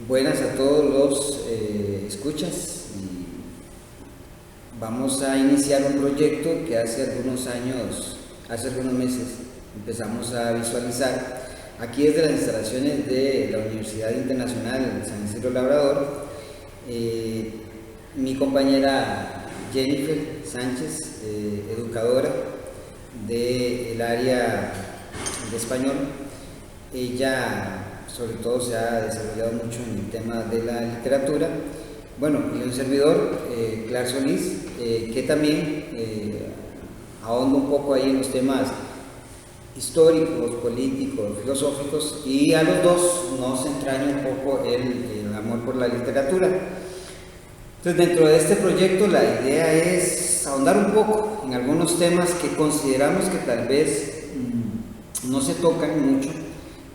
Buenas a todos los escuchas. Vamos a iniciar un proyecto que hace algunos meses empezamos a visualizar aquí desde las instalaciones de la Universidad Internacional San Isidro Labrador. Mi compañera Jennifer Sánchez, educadora del área de español, ella sobre todo se ha desarrollado mucho en el tema de la literatura. Bueno, y un servidor, Clark Solís, que también ahonda un poco ahí en los temas históricos, políticos, filosóficos, y a los dos nos entraña un poco el amor por la literatura. Entonces, dentro de este proyecto la idea es ahondar un poco en algunos temas que consideramos que tal vez no se tocan mucho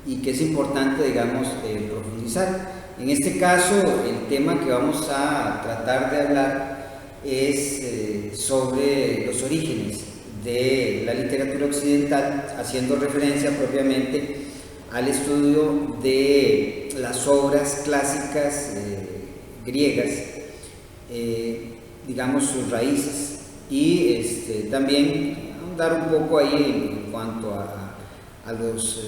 y que es importante, digamos, profundizar. En este caso, el tema que vamos a tratar de hablar es sobre los orígenes de la literatura occidental, haciendo referencia propiamente al estudio de las obras clásicas griegas, digamos sus raíces, y también ahondar un poco ahí en cuanto a los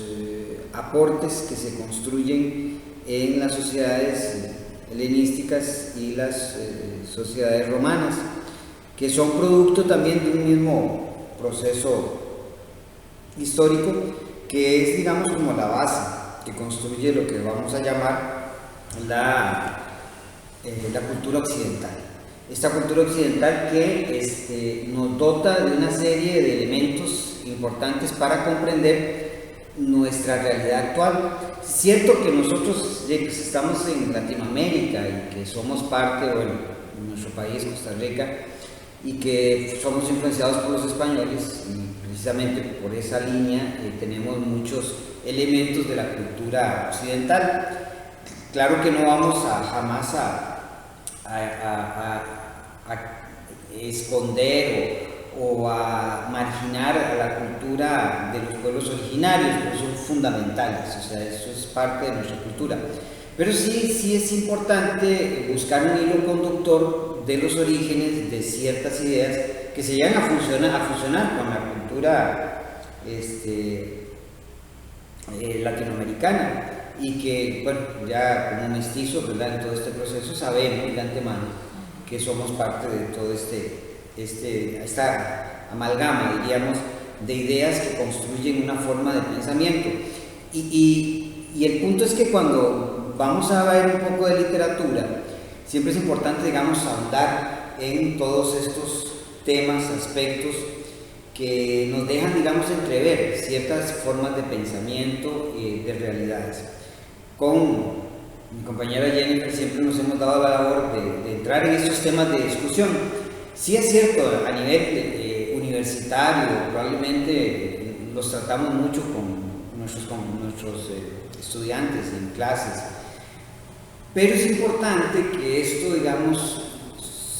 aportes que se construyen en las sociedades helenísticas y las sociedades romanas, que son producto también de un mismo proceso histórico, que es, digamos, como la base que construye lo que vamos a llamar la cultura occidental. Esta cultura occidental que nos dota de una serie de elementos importantes para comprender nuestra realidad actual. Es cierto que nosotros estamos en Latinoamérica y que somos parte, bueno, de nuestro país, Costa Rica, y que somos influenciados por los españoles, y precisamente por esa línea tenemos muchos elementos de la cultura occidental. Claro que no vamos jamás a esconder o a marginar a la cultura de los pueblos originarios, porque son fundamentales, o sea, eso es parte de nuestra cultura. Pero sí es importante buscar un hilo conductor de los orígenes de ciertas ideas que se llegan a fusionar con la cultura latinoamericana, y que, bueno, ya como mestizos, ¿verdad?, en todo este proceso sabemos de antemano que somos parte de todo esta amalgama, diríamos, de ideas que construyen una forma de pensamiento. Y el punto es que cuando vamos a ver un poco de literatura, siempre es importante, digamos, ahondar en todos estos temas, aspectos que nos dejan, digamos, entrever ciertas formas de pensamiento, de realidades. Con mi compañera Jennifer siempre nos hemos dado la labor de entrar en estos temas de discusión. Sí es cierto, a nivel universitario probablemente los tratamos mucho con nuestros estudiantes en clases, pero es importante que esto, digamos,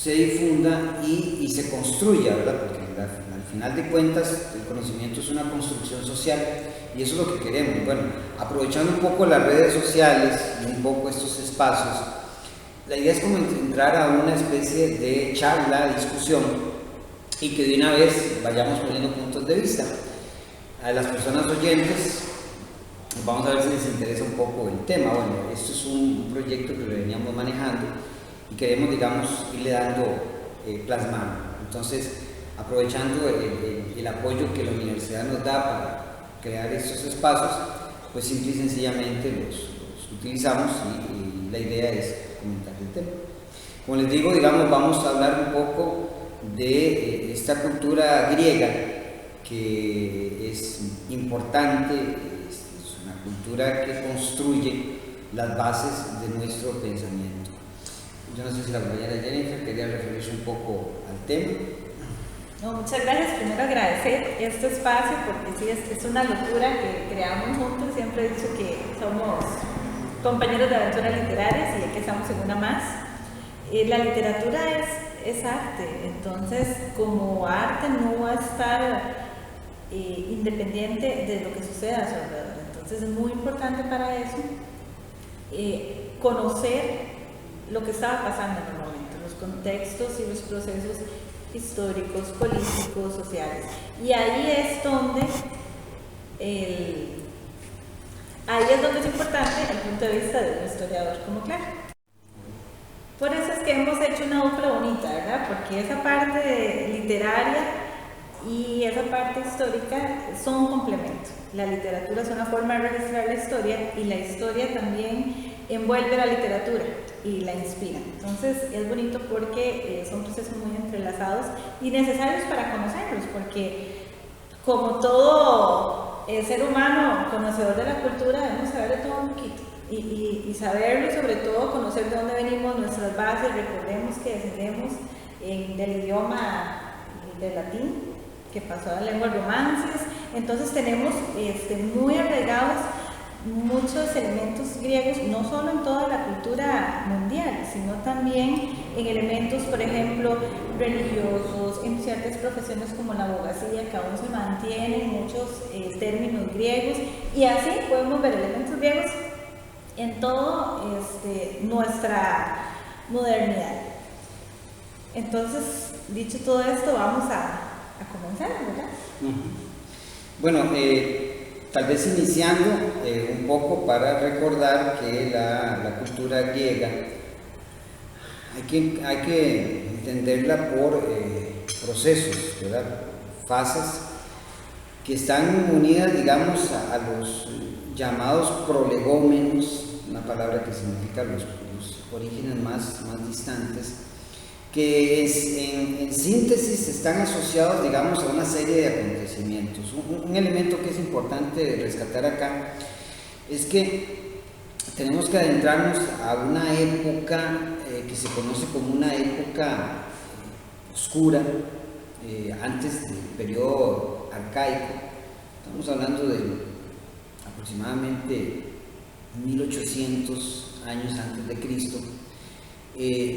se difunda y se construya, ¿verdad? Porque al final de cuentas el conocimiento es una construcción social, y eso es lo que queremos. Bueno, aprovechando un poco las redes sociales y un poco estos espacios, la idea es como entrar a una especie de charla, discusión, y que de una vez vayamos poniendo puntos de vista. A las personas oyentes, vamos a ver si les interesa un poco el tema. Bueno, esto es un proyecto que lo veníamos manejando y queremos, digamos, irle dando plasmar. Entonces, aprovechando el apoyo que la universidad nos da para crear estos espacios, pues simple y sencillamente los utilizamos, y la idea es comentar el tema. Como les digo, digamos, vamos a hablar un poco de esta cultura griega, que es importante, es una cultura que construye las bases de nuestro pensamiento. Yo no sé si la compañera Jennifer quería referirse un poco al tema. No, muchas gracias. Primero agradecer este espacio, porque sí es una locura que creamos juntos. Siempre he dicho que somos compañeros de aventuras literarias, y aquí estamos en una más. La literatura es arte, entonces como arte no va a estar independiente de lo que suceda a su alrededor. Entonces es muy importante para eso conocer lo que estaba pasando en el momento, los contextos y los procesos históricos, políticos, sociales. Y ahí es donde es importante el punto de vista de un historiador como Clara. Por eso es que hemos hecho una dupla bonita, ¿verdad? Porque esa parte literaria y esa parte histórica son un complemento. La literatura es una forma de registrar la historia y la historia también envuelve la literatura y la inspira. Entonces es bonito porque son procesos muy entrelazados y necesarios para conocerlos, porque como todo ser humano conocedor de la cultura debemos saber de todo un poquito y saberlo, y sobre todo conocer de dónde venimos, nuestras bases. Recordemos que descendemos del idioma del latín, que pasó a la lengua romances. Entonces tenemos muy arraigados muchos elementos griegos, no solo en toda la cultura mundial, sino también en elementos, por ejemplo, religiosos, en ciertas profesiones como la abogacía, que aún se mantienen muchos términos griegos, y así podemos ver elementos griegos en toda nuestra modernidad. Entonces, dicho todo esto, vamos a comenzar, ¿verdad? Bueno, tal vez iniciando un poco para recordar que la cultura griega hay que entenderla por procesos, ¿verdad? Fases que están unidas, digamos, a los llamados prolegómenos, una palabra que significa los orígenes más distantes, que en síntesis están asociados, digamos, a una serie de acontecimientos. Un elemento que es importante rescatar acá es que tenemos que adentrarnos a una época que se conoce como una época oscura, antes del periodo arcaico. Estamos hablando de aproximadamente 1800 años antes de Cristo,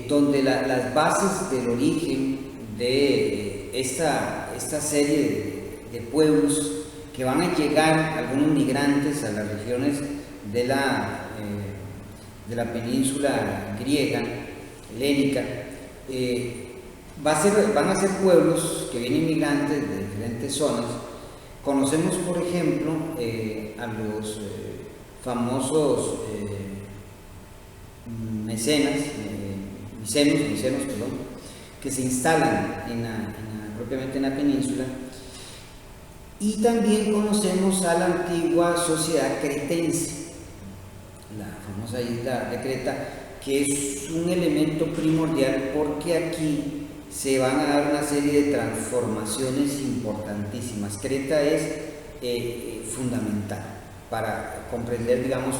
donde las bases del origen de esta serie de pueblos que van a llegar, algunos migrantes a las regiones de la península griega, helénica, van a ser pueblos que vienen migrantes de diferentes zonas. Conocemos, por ejemplo, a los famosos micenos, que se instalan propiamente en la península. Y también conocemos a la antigua sociedad cretense, la famosa isla de Creta, que es un elemento primordial porque aquí se van a dar una serie de transformaciones importantísimas. Creta es fundamental para comprender, digamos,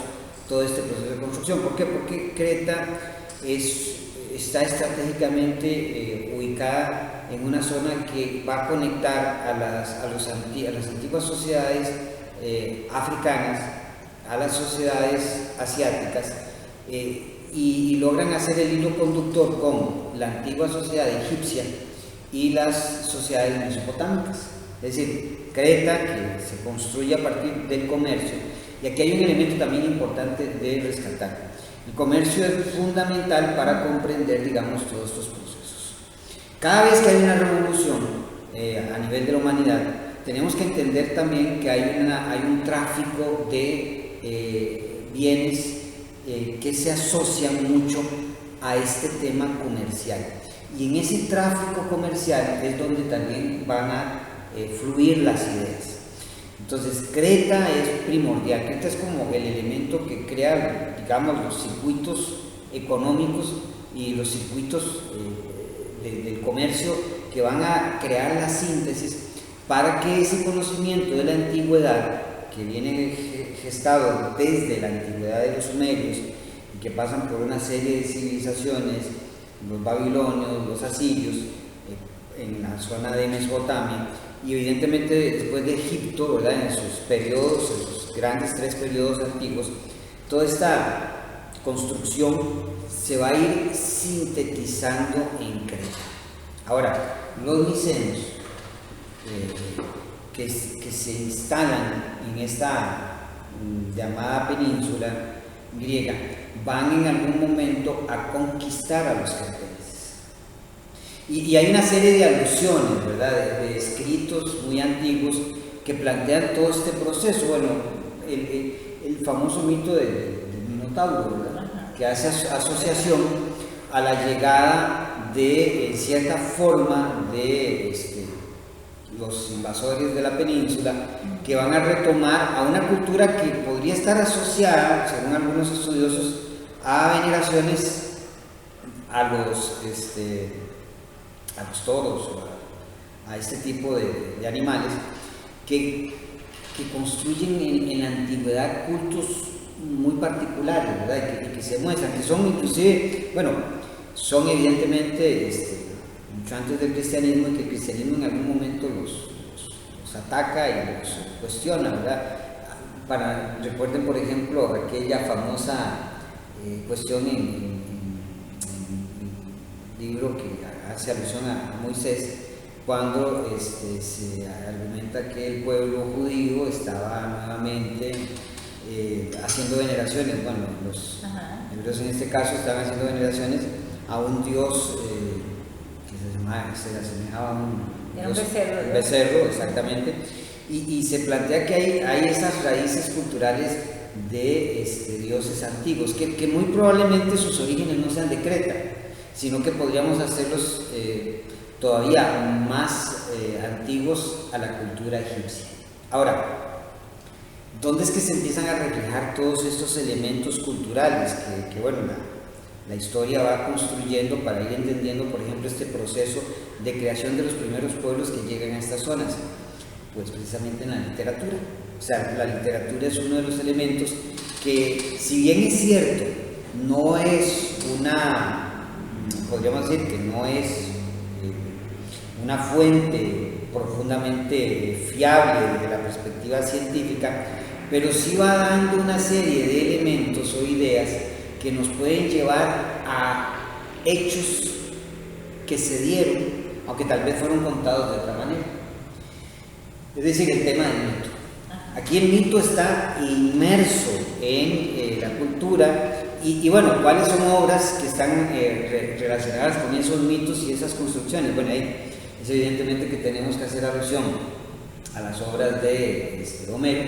todo este proceso de construcción. ¿Por qué? Porque Creta está estratégicamente ubicada en una zona que va a conectar a las antiguas sociedades africanas, a las sociedades asiáticas, y logran hacer el hilo conductor con la antigua sociedad egipcia y las sociedades mesopotámicas. Es decir, Creta, que se construye a partir del comercio. Y aquí hay un elemento también importante de rescatar. El comercio es fundamental para comprender, digamos, todos estos procesos. Cada vez que hay una revolución a nivel de la humanidad, tenemos que entender también que hay un tráfico de bienes que se asocian mucho a este tema comercial. Y en ese tráfico comercial es donde también van a fluir las ideas. Entonces, Creta es primordial. Creta es como el elemento que crea, digamos, los circuitos económicos y los circuitos del comercio que van a crear la síntesis para que ese conocimiento de la antigüedad, que viene gestado desde la antigüedad de los sumerios y que pasan por una serie de civilizaciones, los babilonios, los asirios, en la zona de Mesopotamia, y evidentemente después de Egipto, ¿verdad? En sus periodos, en sus grandes 3 periodos antiguos, toda esta construcción se va a ir sintetizando en Creta. Ahora, los micenos que se instalan en esta llamada península griega, van en algún momento a conquistar a los cretenses. Y hay una serie de alusiones, ¿verdad?, de escritos muy antiguos que plantean todo este proceso. Bueno, el famoso mito del Minotauro, ¿verdad?, que hace asociación a la llegada de, en cierta forma, de los invasores de la península, que van a retomar a una cultura que podría estar asociada, según algunos estudiosos, a veneraciones a los toros, a este tipo de animales, que construyen en la antigüedad cultos muy particulares, ¿verdad? Y que se muestran, que son inclusive, bueno, son evidentemente mucho antes del cristianismo, y que el cristianismo en algún momento los ataca y los cuestiona, ¿verdad? Recuerden, por ejemplo, aquella famosa cuestión en el libro que hace alusión a Moisés, cuando se argumenta que el pueblo judío estaba nuevamente haciendo veneraciones. Bueno, los hebreos en este caso estaban haciendo veneraciones a un dios que se asemejaba a un becerro, exactamente, y se plantea que hay esas raíces culturales de dioses antiguos, que muy probablemente sus orígenes no sean de Creta, sino que podríamos hacerlos todavía más antiguos a la cultura egipcia. Ahora, ¿dónde es que se empiezan a reflejar todos estos elementos culturales que bueno, la historia va construyendo para ir entendiendo, por ejemplo, este proceso de creación de los primeros pueblos que llegan a estas zonas? Pues precisamente en la literatura. O sea, la literatura es uno de los elementos que, si bien es cierto, no es podríamos decir que no es una fuente profundamente fiable desde la perspectiva científica, pero sí va dando una serie de elementos o ideas que nos pueden llevar a hechos que se dieron, aunque tal vez fueron contados de otra manera. Es decir, el tema del mito. Aquí el mito está inmerso en la cultura y bueno, ¿cuáles son obras que están relacionadas con esos mitos y esas construcciones? Bueno, ahí es evidentemente que tenemos que hacer alusión a las obras de Homero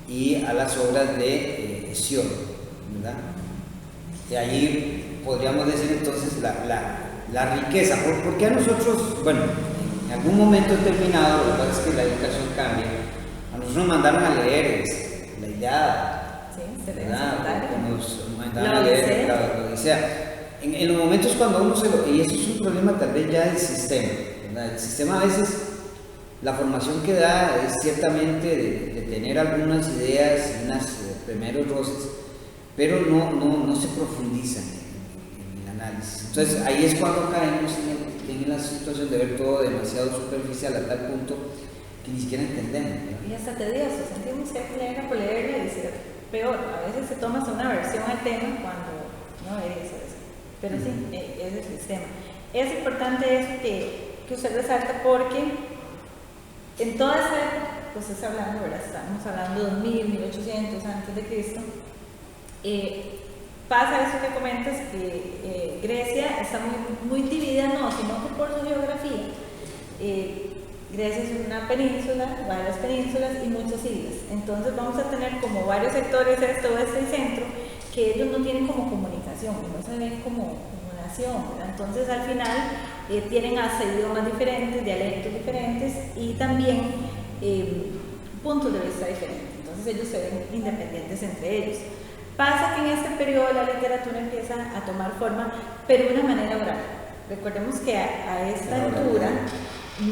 y a las obras de Hesiod, ¿verdad? Y ahí podríamos decir entonces la riqueza. ¿Por qué a nosotros, bueno, en algún momento determinado, lo que pasa es que la educación cambia, a nosotros nos mandaron a leer la Ilíada, ¿verdad? Nos mandaron a leer la Odisea. En los momentos cuando uno y eso es un problema tal vez ya del sistema, ¿verdad? El sistema a veces, la formación que da es ciertamente de tener algunas ideas, unos primeros roces, pero no se profundiza en el análisis. Entonces ahí es cuando caemos en la situación de ver todo demasiado superficial, a tal punto que ni siquiera entendemos, ¿no? Y hasta tedioso, sentimos que hay que leerla por leerla y ser peor. A veces se toma una versión al tema cuando no es eso. Pero sí, es el sistema. Es importante eso que usted resalta, porque en toda esa época, pues está hablando, ¿verdad? Estamos hablando de 2000, 1800 antes de Cristo. Pasa eso que comentas, que Grecia está muy dividida, no, sino que por su geografía. Grecia es una península, varias penínsulas y muchas islas. Entonces vamos a tener como varios sectores, este, oeste y centro, que ellos no tienen como comunicación, no se ven como nación, ¿verdad? Entonces al final tienen hasta idiomas diferentes, dialectos diferentes y también puntos de vista diferentes. Entonces ellos se ven independientes entre ellos. Pasa que en este periodo la literatura empieza a tomar forma, pero de una manera oral. Recordemos que a esta altura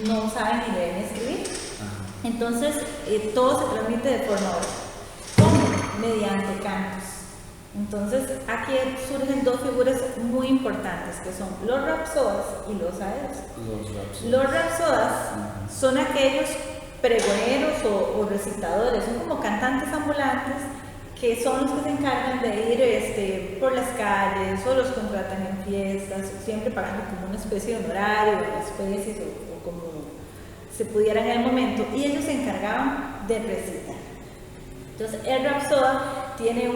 no saben ni leer ni escribir. Entonces todo se transmite de forma oral. ¿Cómo? Mediante cantos. Entonces aquí surgen dos figuras muy importantes, que son los rapsodas y los aedos. Los rapsodas son aquellos pregoneros o recitadores, son como cantantes ambulantes, que son los que se encargan de ir por las calles o los contratan en fiestas, siempre pagando como una especie de honorario, especies o como se pudiera en el momento, y ellos se encargaban de recitar. Entonces el rapsoda tiene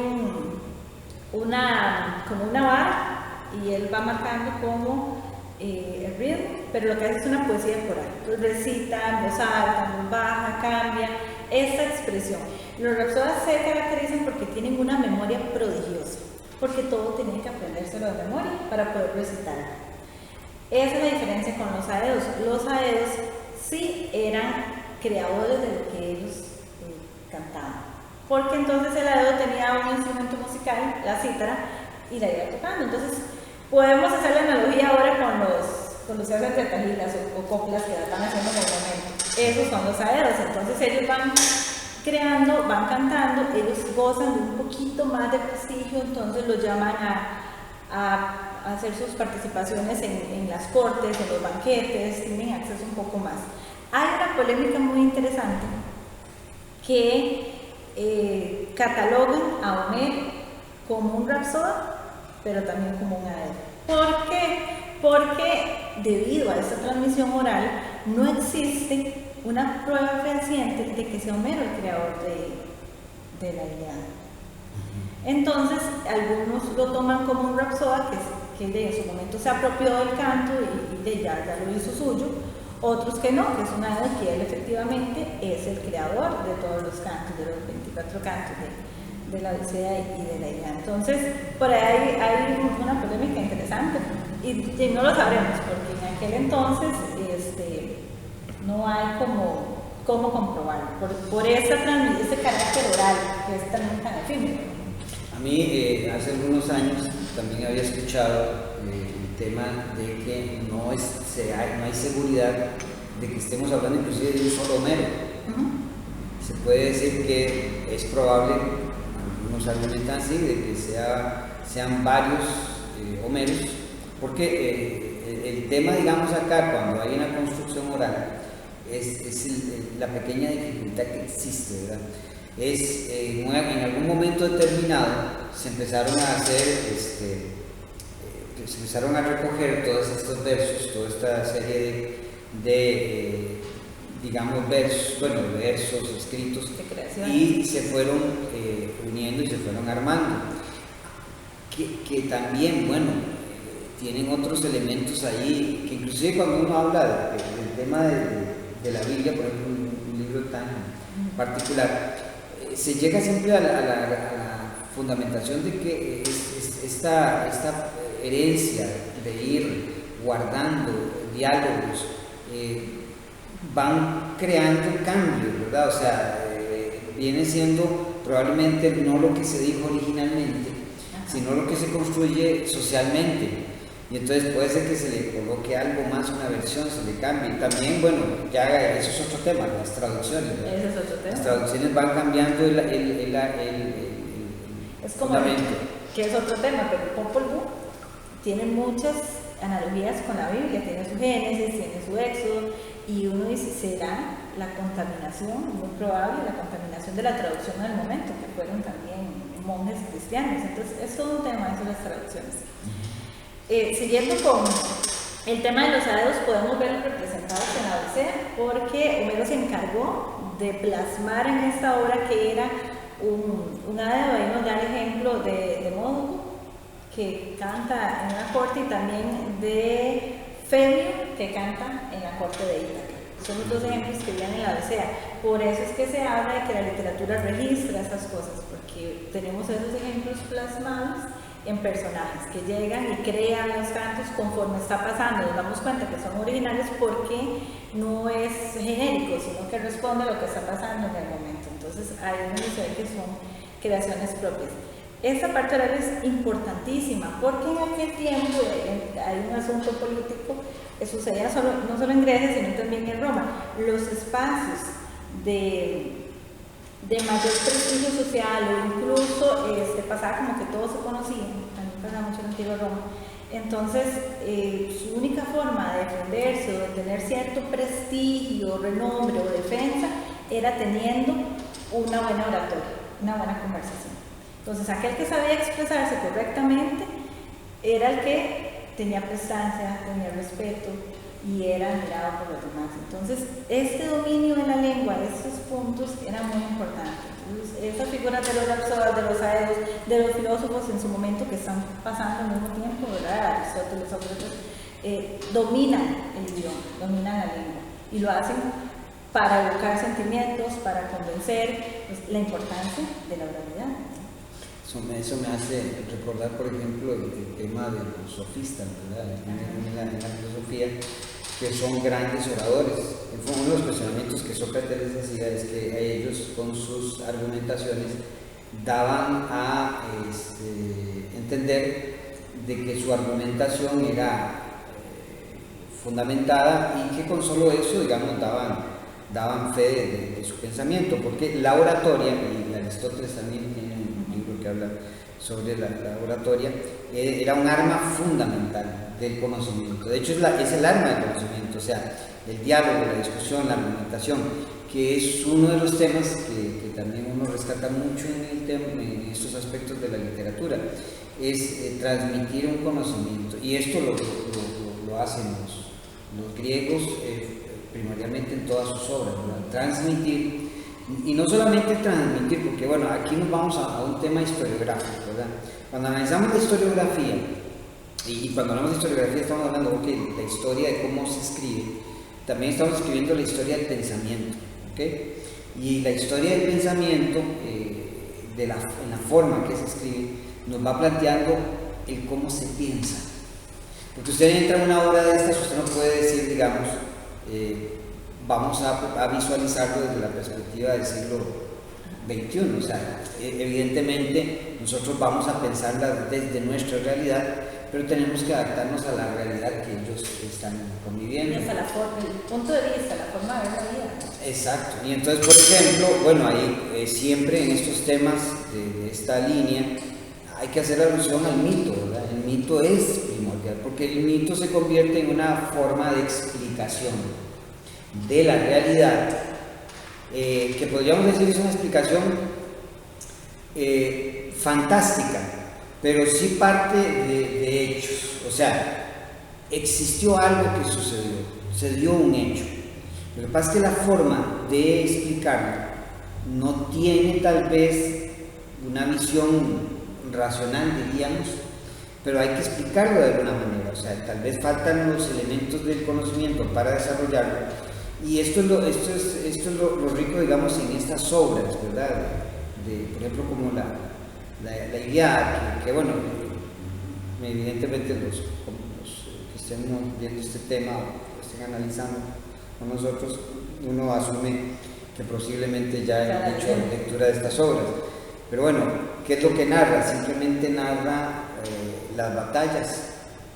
como una barra y él va marcando como el ritmo, pero lo que hace es una poesía coral. Entonces recita en voz alta, en voz baja, cambia esa expresión. Los rapsodas se caracterizan porque tienen una memoria prodigiosa, porque todo tenían que aprendérselo de memoria para poder recitar. Esa es la diferencia con los aedos. Los aedos sí eran creadores de lo que ellos cantaban, porque entonces el aedo tenía un instrumento musical, la cítara, y la iba tocando. Entonces podemos hacer la analogía ahora con los hacen retahilas o coplas que están haciendo en el momento. Esos son los aedos. Entonces ellos van creando, van cantando, ellos gozan de un poquito más de prestigio, entonces los llaman a hacer sus participaciones en las cortes, en los banquetes, tienen acceso un poco más. Hay una polémica muy interesante que catalogan a Homero como un rapsoda, pero también como un aedo. ¿Por qué? Porque debido a esta transmisión oral no existe una prueba fehaciente de que sea Homero el creador de la Ilíada. Entonces, algunos lo toman como un rapsoda que en su momento se apropió del canto y ya lo hizo suyo, otros que no, que es una aedo que él efectivamente es el creador de todos los cantos, de los 24 cantos de la Odisea y de la Ilíada. Entonces, por ahí hay una polémica interesante y no lo sabremos porque en aquel entonces no hay cómo comprobarlo, por ese carácter oral que es también tan efímero. A mí hace algunos años también había escuchado el tema de que no hay seguridad de que estemos hablando inclusive de un solo Homero. Se puede decir que es probable, algunos argumentan así, de que sean varios Homeros, porque el tema, digamos acá, cuando hay una construcción oral, es la pequeña dificultad que existe, ¿verdad? En algún momento determinado se empezaron a hacer, se empezaron a recoger todos estos versos, toda esta serie de digamos, versos escritos y se fueron uniendo y se fueron armando, que también, bueno, tienen otros elementos ahí, que inclusive cuando uno habla del tema de la Biblia, por ejemplo, un libro tan particular, se llega siempre a la fundamentación de que esta herencia de ir guardando diálogos van creando cambios, ¿verdad? O sea, viene siendo probablemente no lo que se dijo originalmente, sino lo que se construye socialmente. Y entonces puede ser que se le coloque algo más, una versión, se le cambie. También, bueno, ya eso es otro tema, las traducciones. Ese es otro tema. Las traducciones van cambiando el es como que es otro tema, pero Popol Vuh tiene muchas analogías con la Biblia, tiene su Génesis, tiene su Éxodo, y uno dice, ¿será la contaminación, muy probable, la contaminación de la traducción del momento, que fueron también monjes cristianos? Entonces, es todo un tema eso de las traducciones. Siguiendo con el tema de los aedos, podemos verlos representados en la Odisea, porque Homero se encargó de plasmar en esta obra que era un aedo. Ahí nos da el ejemplo de Módulo, que canta en la corte, y también de Febio, que canta en la corte de Ítaca. Son los dos ejemplos que vienen en la Odisea. Por eso es que se habla de que la literatura registra esas cosas, porque tenemos esos ejemplos plasmados en personajes que llegan y crean los cantos conforme está pasando. Nos damos cuenta que son originales porque no es genérico, sino que responde a lo que está pasando en el momento. Entonces ahí es donde se ve que son creaciones propias. Esta parte oral es importantísima porque en aquel tiempo hay un asunto político que sucedía no solo en Grecia, sino también en Roma. Los espacios de mayor prestigio social, o incluso pasaba como que todos se conocían, también pasaba mucho en la antigua Roma. Entonces, su única forma de defenderse o de tener cierto prestigio, renombre o defensa era teniendo una buena oratoria, una buena conversación. Entonces, aquel que sabía expresarse correctamente era el que tenía prestancia, tenía respeto y era admirado por los demás. Entonces, este dominio de la lengua, de estos puntos, era muy importante. Esas figuras de los rapsodas, de los aedos, de los filósofos en su momento que están pasando al mismo tiempo, ¿verdad? Aristóteles, Sócrates, dominan el idioma, dominan la lengua y lo hacen para evocar sentimientos, para convencer, pues, la importancia de la oralidad. Eso me hace recordar, por ejemplo, el tema de los sofistas, ¿verdad? En la filosofía, que son grandes oradores. Uno de los cuestionamientos que Sócrates les hacía es que a ellos, con sus argumentaciones, daban a entender de que su argumentación era fundamentada y que con solo eso, digamos, daban fe de su pensamiento, porque la oratoria, y Aristóteles también tiene un libro que habla sobre la oratoria, era un arma fundamental del conocimiento. De hecho, es el arma del conocimiento, o sea, el diálogo, la discusión, la argumentación, que es uno de los temas que también uno rescata mucho en estos aspectos de la literatura, es transmitir un conocimiento, y esto lo hacen los griegos primordialmente en todas sus obras, ¿verdad? Transmitir, y no solamente transmitir, porque bueno, aquí nos vamos a un tema historiográfico, ¿verdad? Cuando analizamos la historiografía, y cuando hablamos de historiografía estamos hablando, ok, la historia de cómo se escribe, también estamos escribiendo la historia del pensamiento, ¿ok? Y la historia del pensamiento, en la forma que se escribe, nos va planteando el cómo se piensa. Porque usted entra en una obra de estas, usted no puede decir, digamos, vamos a visualizarlo desde la perspectiva del siglo XXI, o sea, evidentemente nosotros vamos a pensarla desde nuestra realidad, pero tenemos que adaptarnos a la realidad que ellos están conviviendo. Y hasta el punto de vista, la forma de ver la vida. Exacto, y entonces, por ejemplo, bueno, ahí siempre en estos temas de esta línea hay que hacer alusión al mito, ¿verdad? El mito es primordial, porque el mito se convierte en una forma de explicación de la realidad, que podríamos decir es una explicación fantástica, pero sí parte de hechos, o sea, existió algo que sucedió, se dio un hecho. Lo que pasa es que la forma de explicarlo no tiene tal vez una visión racional, diríamos, pero hay que explicarlo de alguna manera, o sea, tal vez faltan los elementos del conocimiento para desarrollarlo, y esto es lo rico, digamos, en estas obras, ¿verdad? Por ejemplo, como la Ilíada, que bueno, evidentemente los que estén viendo este tema o que estén analizando con nosotros, uno asume que posiblemente ya han hecho lectura de estas obras. Pero bueno, ¿qué es lo que narra? Simplemente narra las batallas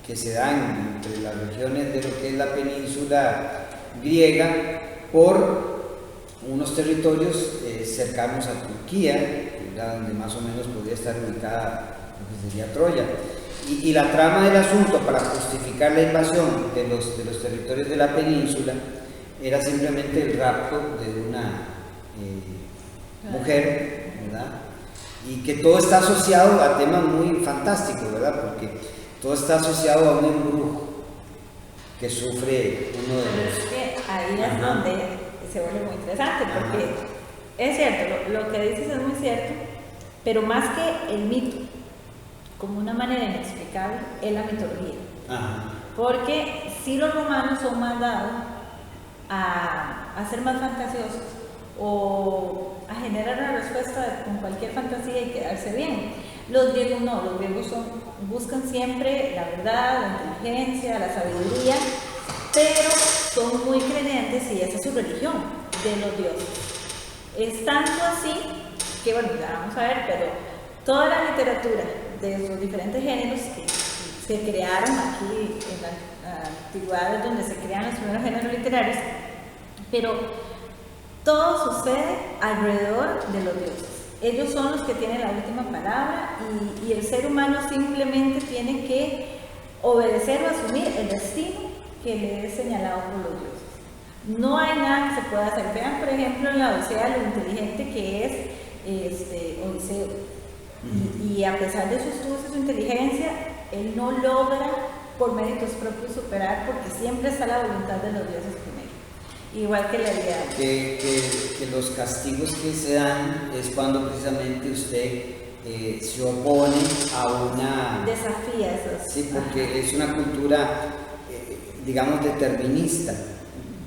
que se dan entre las regiones de lo que es la península griega por unos territorios cercanos a Turquía, que era donde más o menos podría estar ubicada lo que sería Troya. Y la trama del asunto para justificar la invasión de los territorios de la península era simplemente el rapto de una mujer, ¿verdad? Y que todo está asociado a temas muy fantásticos, ¿verdad? Porque todo está asociado a un embrujo que sufre uno de los... Pero es que ahí es donde se vuelve muy interesante, porque es cierto, lo que dices es muy cierto, pero más que el mito, como una manera inexplicable, es la mitología. Porque si los romanos son más dados a ser más fantasiosos o a generar una respuesta con cualquier fantasía y quedarse bien. Los griegos no, los griegos buscan siempre la verdad, la inteligencia, la sabiduría, pero son muy creyentes y esa es su religión, de los dioses. Es tanto así que, bueno, ya vamos a ver, pero toda la literatura de los diferentes géneros que se crearon aquí en las antigüedades donde se crean los primeros géneros literarios, pero todo sucede alrededor de los dioses. Ellos son los que tienen la última palabra y el ser humano simplemente tiene que obedecer o asumir el destino que le es señalado por los dioses. No hay nada que se pueda hacer. Vean, por ejemplo, en la Odisea lo inteligente que es Odiseo. Y a pesar de sus estudios y su inteligencia, él no logra por méritos propios superar, porque siempre está la voluntad de los dioses primero. igual que la vida. Que los castigos que se dan es cuando precisamente usted se opone a una... Desafía esos. Sí, porque es una cultura, digamos, determinista.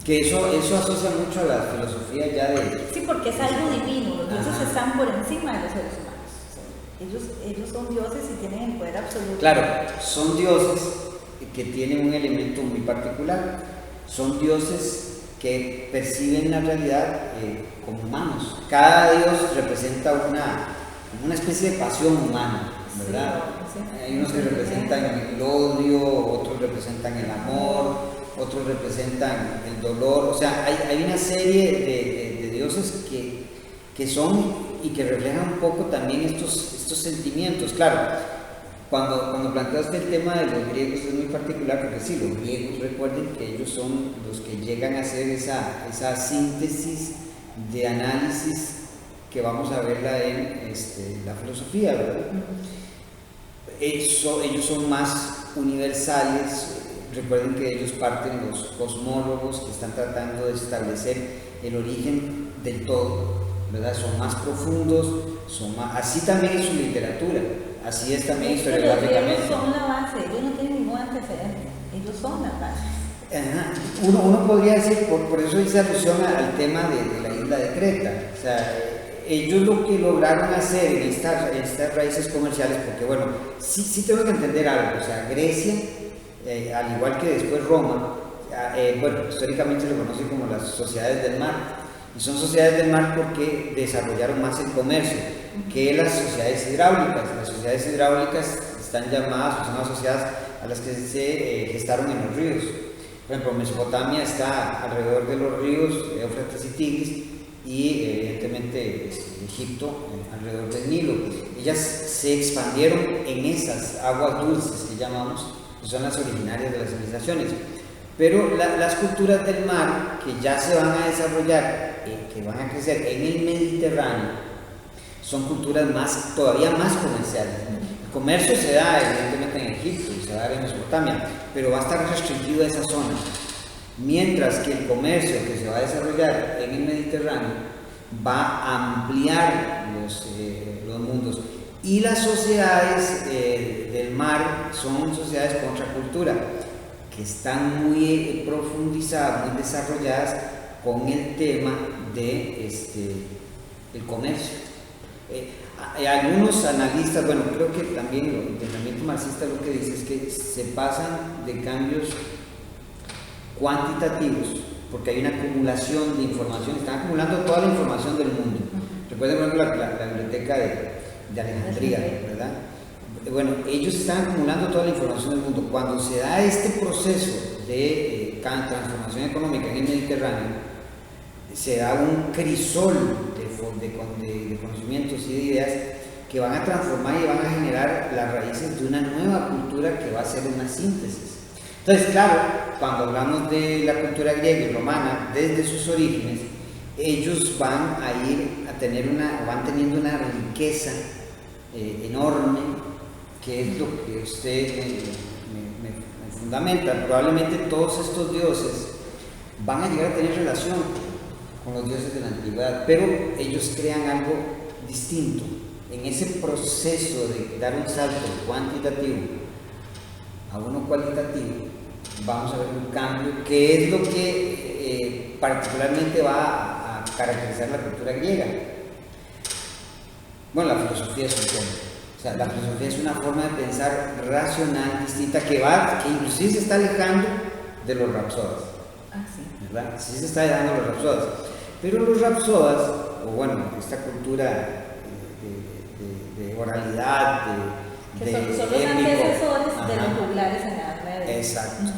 Que eso asocia mucho a la filosofía ya de... Sí, porque es algo divino, los dioses están por encima de los seres humanos. Ellos son dioses y tienen el poder absoluto. Claro, son dioses que tienen un elemento muy particular. Son dioses que perciben la realidad como humanos. Cada dios representa una especie de pasión humana, ¿verdad? Sí. Hay unos que representan el odio, otros representan el amor, otros representan el dolor. O sea, hay una serie de dioses que son y que reflejan un poco también estos sentimientos. Claro, cuando planteaste el tema de los griegos es muy particular porque sí, los griegos, recuerden que ellos son los que llegan a hacer esa síntesis de análisis que vamos a verla en la filosofía, ¿verdad? Ellos son más universales. Recuerden que ellos parten los cosmólogos que están tratando de establecer el origen del todo, ¿verdad? Son más profundos, así también es su literatura, así es también historiográficamente. Ellos son la base, ellos no tienen ningún antecedente, ellos son la base. Uno podría decir, por eso hice alusión al tema de la isla de Creta. O sea, ellos lo que lograron hacer en estas raíces comerciales, porque bueno, sí tenemos que entender algo. O sea, Grecia, al igual que después Roma, bueno, históricamente se lo conoce como las sociedades del mar. Y son sociedades del mar porque desarrollaron más el comercio que las sociedades hidráulicas. Las sociedades hidráulicas están llamadas, o son asociadas a las que se gestaron en los ríos. Por ejemplo, Mesopotamia está alrededor de los ríos Éufrates y Tigris, y evidentemente Egipto alrededor del Nilo. Ellas se expandieron en esas aguas dulces que llamamos, que son las originarias de las civilizaciones. Pero las culturas del mar que ya se van a desarrollar, que van a crecer en el Mediterráneo, son culturas todavía más comerciales. El comercio se da evidentemente en Egipto y se da en Mesopotamia, pero va a estar restringido a esa zona. Mientras que el comercio que se va a desarrollar en el Mediterráneo va a ampliar los mundos. Y las sociedades del mar son sociedades contracultura, que están muy profundizadas, muy desarrolladas con el tema el comercio. Algunos analistas, bueno, creo que también el pensamiento marxista lo que dice es que se pasan de cambios cuantitativos, porque hay una acumulación de información, están acumulando toda la información del mundo. Recuerden, por ejemplo, la biblioteca de Alejandría, ¿verdad? Bueno, ellos están acumulando toda la información del mundo. Cuando se da este proceso de transformación económica en el Mediterráneo, se da un crisol de conocimientos y de ideas que van a transformar y van a generar las raíces de una nueva cultura que va a ser una síntesis. Entonces, claro, cuando hablamos de la cultura griega y romana, desde sus orígenes, ellos van van teniendo una riqueza enorme, que es lo que usted me fundamenta. Probablemente todos estos dioses van a llegar a tener relación con los dioses de la antigüedad, pero ellos crean algo distinto. En ese proceso de dar un salto cuantitativo a uno cualitativo, vamos a ver un cambio, que es lo que particularmente va a caracterizar la cultura griega. Bueno, la filosofía es un tema. O sea, la filosofía es una forma de pensar racional, distinta, que inclusive se está alejando de los rapsodas. ¿Verdad? Sí se está alejando de los rapsodas. Pero los rapsodas, o bueno, esta cultura de oralidad, que son los antecesores de los juglares en la Edad Media. Exacto.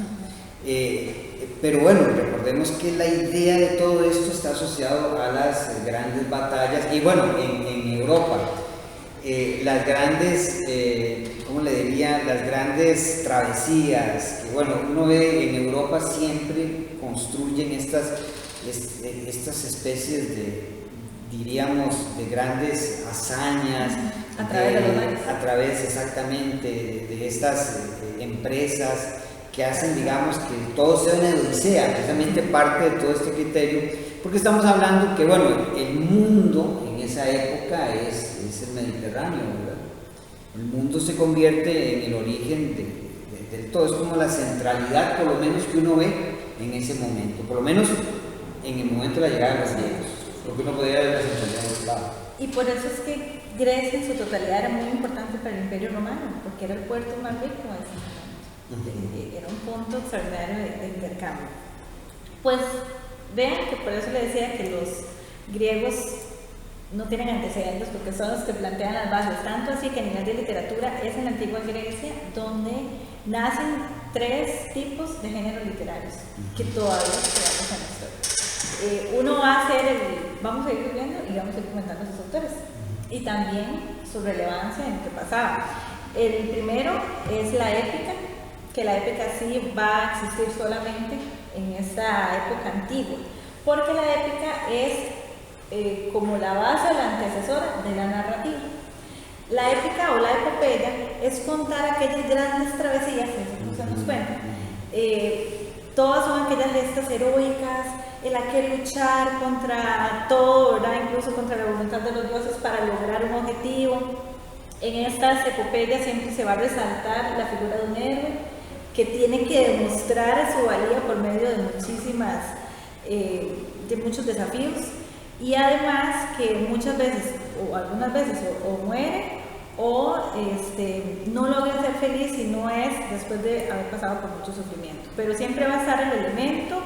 Pero bueno, recordemos que la idea de todo esto está asociado a las grandes batallas, y bueno, en Europa, las grandes, ¿cómo le diría? Las grandes travesías, que bueno, uno ve en Europa siempre construyen estas especies diríamos, de grandes hazañas, a través de los mares. A través exactamente de estas empresas que hacen, digamos, que todo sea una odisea, precisamente parte de todo este criterio, porque estamos hablando que, bueno, el mundo en esa época es el Mediterráneo, ¿verdad? El mundo se convierte en el origen del todo, es como la centralidad, por lo menos, que uno ve en ese momento, por lo menos en el momento de la llegada de los griegos, porque uno podría ver la centralidad del Estado. Y por eso es que Grecia en su totalidad era muy importante para el Imperio Romano, porque era el puerto más rico de ese momento. Era un punto extraordinario de intercambio. Pues vean que por eso le decía que los griegos no tienen antecedentes, porque son los que plantean las bases, tanto así que a nivel de literatura es en la antigua Grecia donde nacen 3 tipos de géneros literarios que todavía creamos en la historia. Uno va a ser vamos a ir viendo y vamos a ir comentando sus autores y también su relevancia en lo que pasaba. El primero es la épica, que la épica sí va a existir solamente en esta época antigua, porque la épica es como la base o la antecesora de la narrativa. La épica o la epopeya es contar aquellas grandes travesías, eso se nos cuenta. Todas son aquellas gestas heroicas, en la que luchar contra todo, ¿verdad? Incluso contra la voluntad de los dioses para lograr un objetivo. En estas epopeyas siempre se va a resaltar la figura de un héroe que tiene que demostrar su valía por medio de muchos desafíos, y además que muchas veces, o algunas veces, o muere o no logra ser feliz si no es después de haber pasado por mucho sufrimiento, pero siempre va a estar el elemento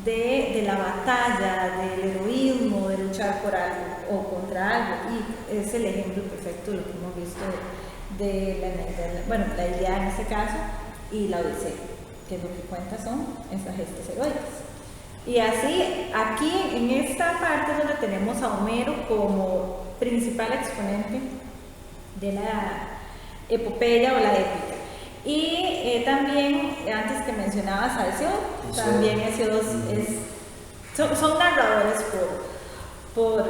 de la batalla, del heroísmo, de luchar por algo o contra algo, y es el ejemplo perfecto de lo que hemos visto de la Ilíada en este caso y la Odisea, que lo que cuenta son esas gestas heroicas. Y así, aquí en esta parte donde tenemos a Homero como principal exponente de la epopeya o la épica. Y también, antes que mencionabas a Hesíodo, también Hesíodo son narradores por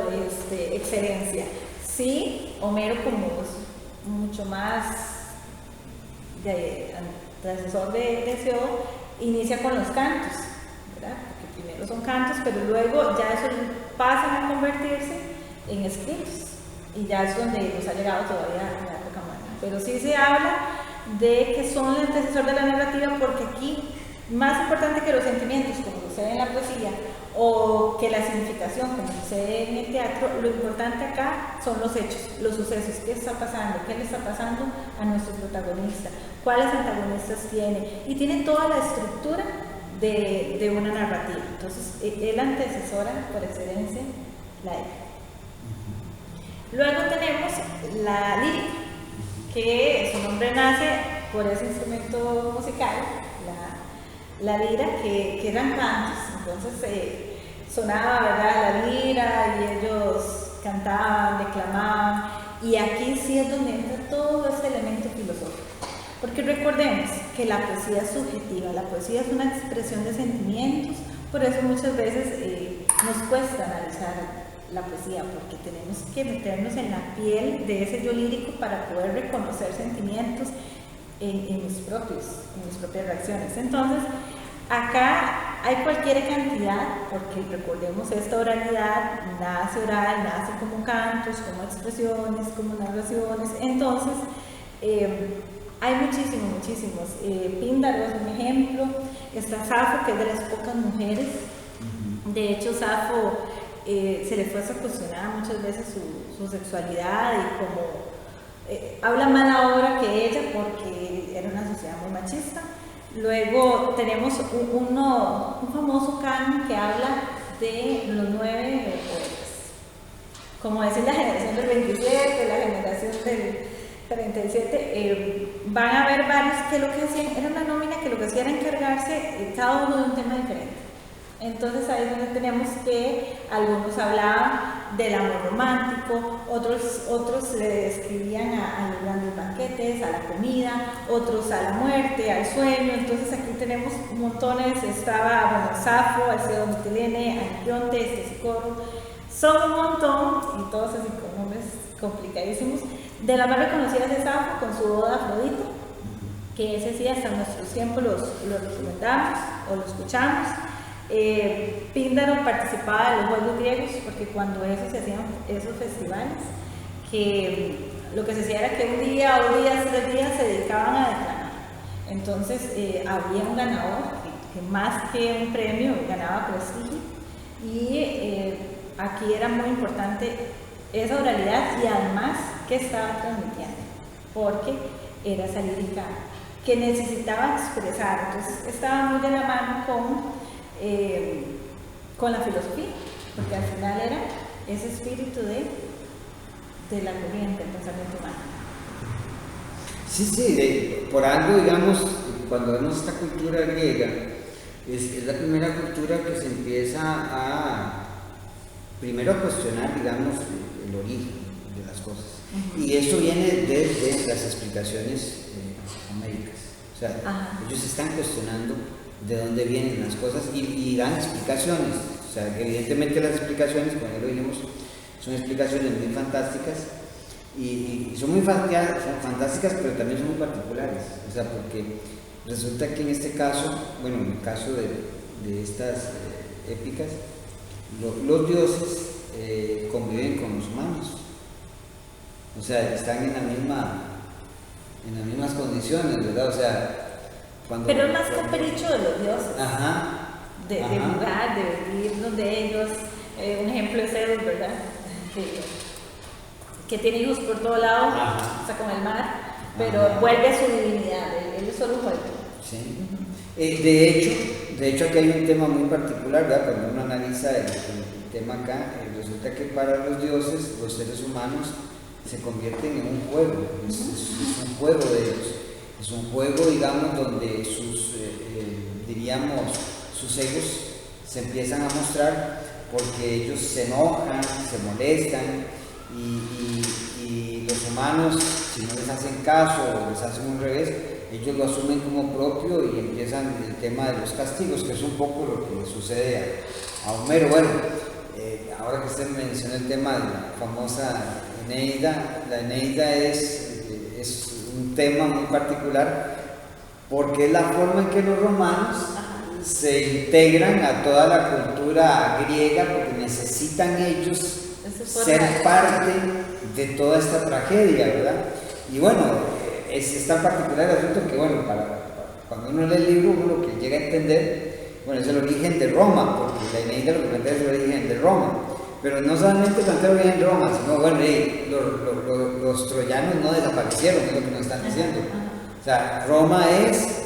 excelencia. Sí, Homero como mucho más antecesor de Hesíodo, inicia con los cantos, ¿verdad? Porque primero son cantos, pero luego ya eso pasan a convertirse en escritos, y ya es donde nos ha llegado todavía a la época moderna. Pero sí se habla de que son el antecesor de la narrativa, porque aquí, más importante que los sentimientos, como sucede en la poesía, o que la significación, como sucede en el teatro, lo importante acá son los hechos, los sucesos. ¿Qué está pasando? ¿Qué le está pasando a nuestro protagonista? ¿Cuáles antagonistas tiene? Y tiene toda la estructura de una narrativa. Entonces, es la antecesora por excelencia, la épica. Luego tenemos la lírica, que su nombre nace por ese instrumento musical, la lira, que eran cantos. Entonces sonaba, ¿verdad?, la lira, y ellos cantaban, declamaban, y aquí sí es donde entra todo ese elemento filosófico. Porque recordemos que la poesía es subjetiva, la poesía es una expresión de sentimientos, por eso muchas veces nos cuesta analizar la poesía, porque tenemos que meternos en la piel de ese yo lírico para poder reconocer sentimientos en mis propias reacciones. Entonces, acá hay cualquier cantidad, porque recordemos, esta oralidad nace oral, nace como cantos, como expresiones, como narraciones. Entonces, hay muchísimos. Píndaro es un ejemplo. Está Safo, que es de las pocas mujeres. De hecho, Safo se le fue a cuestionar muchas veces su sexualidad, y como habla mal ahora que ella, porque era una sociedad muy machista. Luego tenemos un famoso canon que habla de los 9 poetas, como decir la generación del 27, la generación del 37. Van a haber varios que lo que hacían era una nómina, que lo que hacía era encargarse cada uno de un tema diferente. Entonces ahí es donde tenemos que algunos hablaban del amor romántico, otros le describían a los grandes banquetes, a la comida, otros a la muerte, al sueño. Entonces aquí tenemos montones. Estaba, Safo, Alcedo Mitilene, Anquionte, Estesicoro. Son un montón, y todos así con nombres complicadísimos. De las más reconocidas de Safo, con su Oda Afrodita, que ese sí hasta nuestros tiempos los recomendamos o lo escuchamos. Píndaro participaba de los Juegos Griegos porque cuando se hacían esos festivales, que lo que se hacía era que un día, 3 días se dedicaban a declamar. Entonces había un ganador que más que un premio ganaba prestigio, y aquí era muy importante esa oralidad y además que estaba transmitiendo, porque era satírica, que necesitaba expresar, entonces estaba muy de la mano con la filosofía, porque al final era ese espíritu de la corriente del pensamiento humano. Sí, por algo, digamos, cuando vemos esta cultura griega, es la primera cultura que se empieza a, primero a cuestionar, digamos, el origen de las cosas. Y eso viene desde las explicaciones homéricas. O sea, ellos están cuestionando de dónde vienen las cosas y dan explicaciones. O sea, evidentemente las explicaciones, como ya lo dijimos, son explicaciones muy fantásticas. Y son muy fantásticas, pero también son muy particulares, o sea, porque resulta que en este caso, bueno, en el caso de estas épicas, los dioses conviven con los humanos, o sea, están en las mismas condiciones, ¿verdad? O sea, pero es más capricho de los dioses, de jugar, de vivir donde ellos, un ejemplo es Zeus, ¿verdad? Que tiene hijos por todo lado, o sea, con el mar, pero vuelve a su divinidad, él solo juega. Sí. De hecho aquí hay un tema muy particular, ¿verdad? Cuando uno analiza el tema acá, resulta que para los dioses, los seres humanos se convierten en un juego, es un juego de ellos, es un juego, digamos, donde sus egos se empiezan a mostrar porque ellos se enojan, se molestan. Y los humanos, si no les hacen caso o les hacen un revés, ellos lo asumen como propio y empiezan el tema de los castigos, que es un poco lo que le sucede a Homero. Bueno, ahora que usted mencionó el tema de la famosa Eneida, la Eneida es un tema muy particular porque es la forma en que los romanos se integran a toda la cultura griega, porque necesitan ellos ser parte de toda esta tragedia, ¿verdad? Y bueno, es tan particular el asunto que, bueno, cuando uno lee el libro, uno lo que llega a entender, bueno, es el origen de Roma, porque la Eneida lo que plantea es el origen de Roma, pero no solamente plantea el origen de Roma, sino, bueno, los troyanos no desaparecieron, es lo que nos están diciendo. O sea, Roma es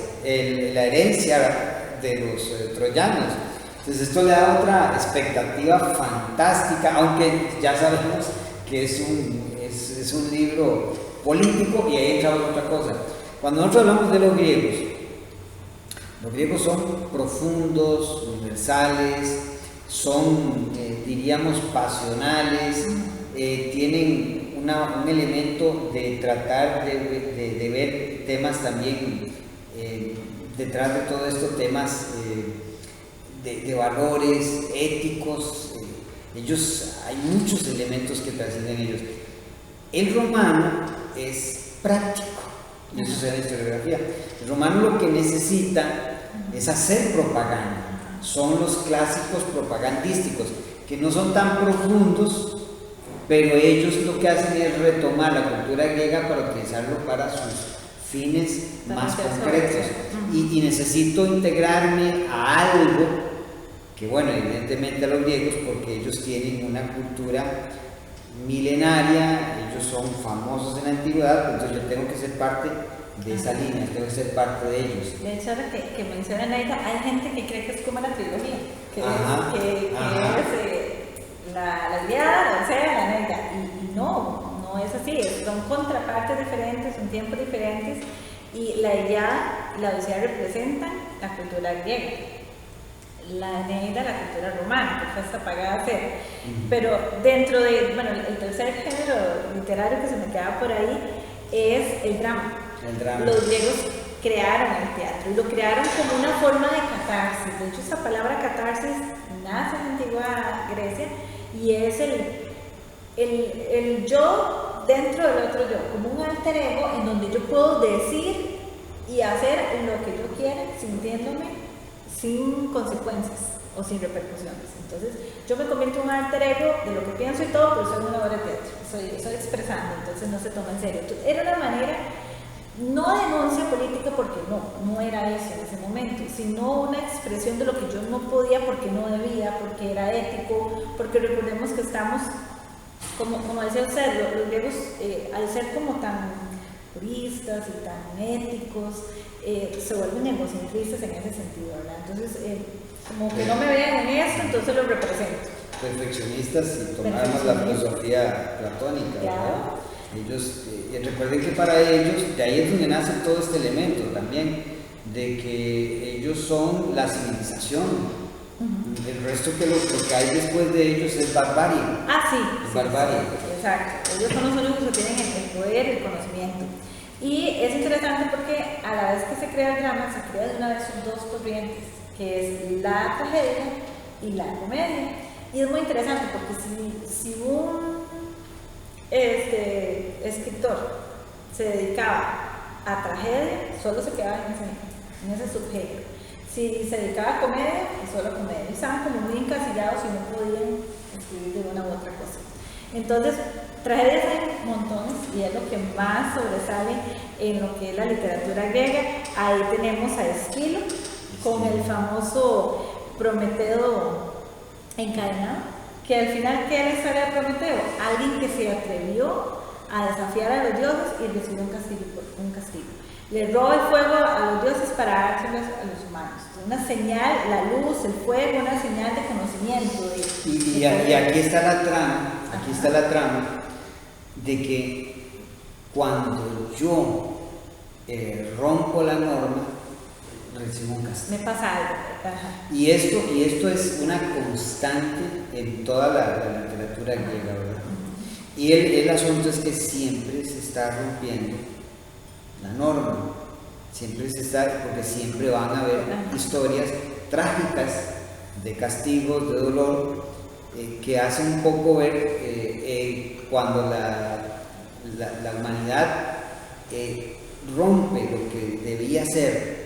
la herencia de los troyanos. Entonces esto le da otra expectativa fantástica, aunque ya sabemos que es un libro político y ahí entra otra cosa. Cuando nosotros hablamos de los griegos son profundos, universales, son, diríamos, pasionales, tienen un elemento de tratar de ver temas también, detrás de todo esto, temas de valores éticos. Hay muchos elementos que trascienden ellos. El romano es práctico, y eso se da en la historiografía. El romano lo que necesita es hacer propaganda. Son los clásicos propagandísticos, que no son tan profundos, pero ellos lo que hacen es retomar la cultura griega para utilizarlo para sus fines más concretos. Y necesito integrarme a algo que, bueno, evidentemente a los griegos, porque ellos tienen una cultura milenaria, ellos son famosos en la antigüedad, entonces yo tengo que ser parte de esa línea, tengo que ser parte de ellos. De hecho, ahora que menciona Eneida, hay gente que cree que es como la trilogía, que es la Ilíada, la Odisea, la Eneida, y no es así, son contrapartes diferentes, son tiempos diferentes, y la Ilíada y la Odisea representan la cultura griega, la Eneida la cultura romana, que fue esta apagada cera. Pero dentro de, bueno, el tercer género literario que se me queda por ahí es el drama. Los griegos crearon el teatro y lo crearon como una forma de catarsis. De hecho, esta palabra catarsis nace en la antigua Grecia y es el yo dentro del otro yo, como un alter ego en donde yo puedo decir y hacer lo que yo quiera sintiéndome sin consecuencias o sin repercusiones. Entonces yo me convierto en un alter ego de lo que pienso y todo, pero soy una obra de teatro, estoy expresando, entonces no se toma en serio. Entonces, era una manera, no denuncia política porque no era eso en ese momento, sino una expresión de lo que yo no podía porque no debía, porque era ético, porque recordemos que estamos, como decía usted, los griegos al ser como tan puristas y tan éticos, se vuelven egocentristas en ese sentido, ¿verdad? Entonces, como que no me vean en esto, entonces lo represento. Perfeccionistas y tomamos la filosofía platónica, claro. ¿verdad? Ellos, recuerden que para ellos, de ahí es donde nace todo este elemento también, de que ellos son la civilización. El resto que lo que hay después de ellos es barbarie. Sí. Barbarie. Sí, exacto. Ellos son los únicos que tienen el poder, el conocimiento. Y es interesante porque a la vez que se crea el drama, se crea de una vez dos corrientes, que es la tragedia y la comedia. Y es muy interesante porque si un escritor se dedicaba a tragedia, solo se quedaba en ese subgénero. Si se dedicaba a comedia, solo a comedia. Estaban como muy encasillados y no podían escribir de una u otra cosa. Entonces, tragedias hay montones y es lo que más sobresale en lo que es la literatura griega. Ahí tenemos a Esquilo con el famoso Prometeo encadenado, que al final, ¿qué es la historia de Prometeo? Alguien que se atrevió a desafiar a los dioses y recibió un castigo. Le roba el fuego a los dioses para dárselos a los humanos. Una señal, la luz, el fuego, una señal de conocimiento. Y aquí está la trama, aquí está la trama de que cuando yo rompo la norma, recibo un castigo. Me pasa algo. Y esto es una constante en toda la literatura griega, ¿verdad? Y el asunto es que siempre se está rompiendo la norma, porque siempre van a haber historias trágicas de castigos, de dolor, que hacen un poco ver cuando la humanidad rompe lo que debía ser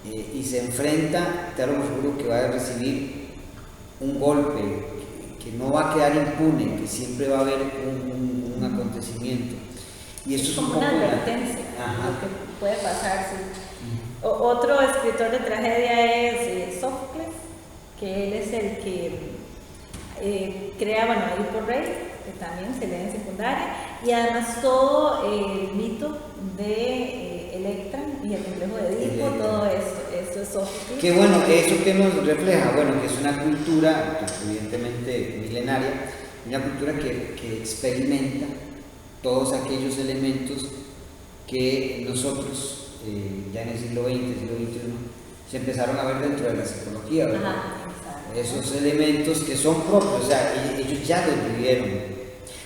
y se enfrenta, te lo juro que va a recibir un golpe, que no va a quedar impune, que siempre va a haber un acontecimiento. Y esto es como una advertencia de lo que puede pasar. Sí. Otro escritor de tragedia es Sófocles, que él es el que crea, Edipo Rey, que también se lee en secundaria, y además todo el mito de Electra y el complejo de Edipo, todo esto es Sófocles. Que bueno, eso que nos refleja, que es una cultura evidentemente milenaria, una cultura que experimenta todos aquellos elementos que nosotros, ya en el siglo XX, siglo XXI, se empezaron a ver dentro de la psicología, ¿verdad? Esos elementos que son propios, o sea, ellos ya los vivieron.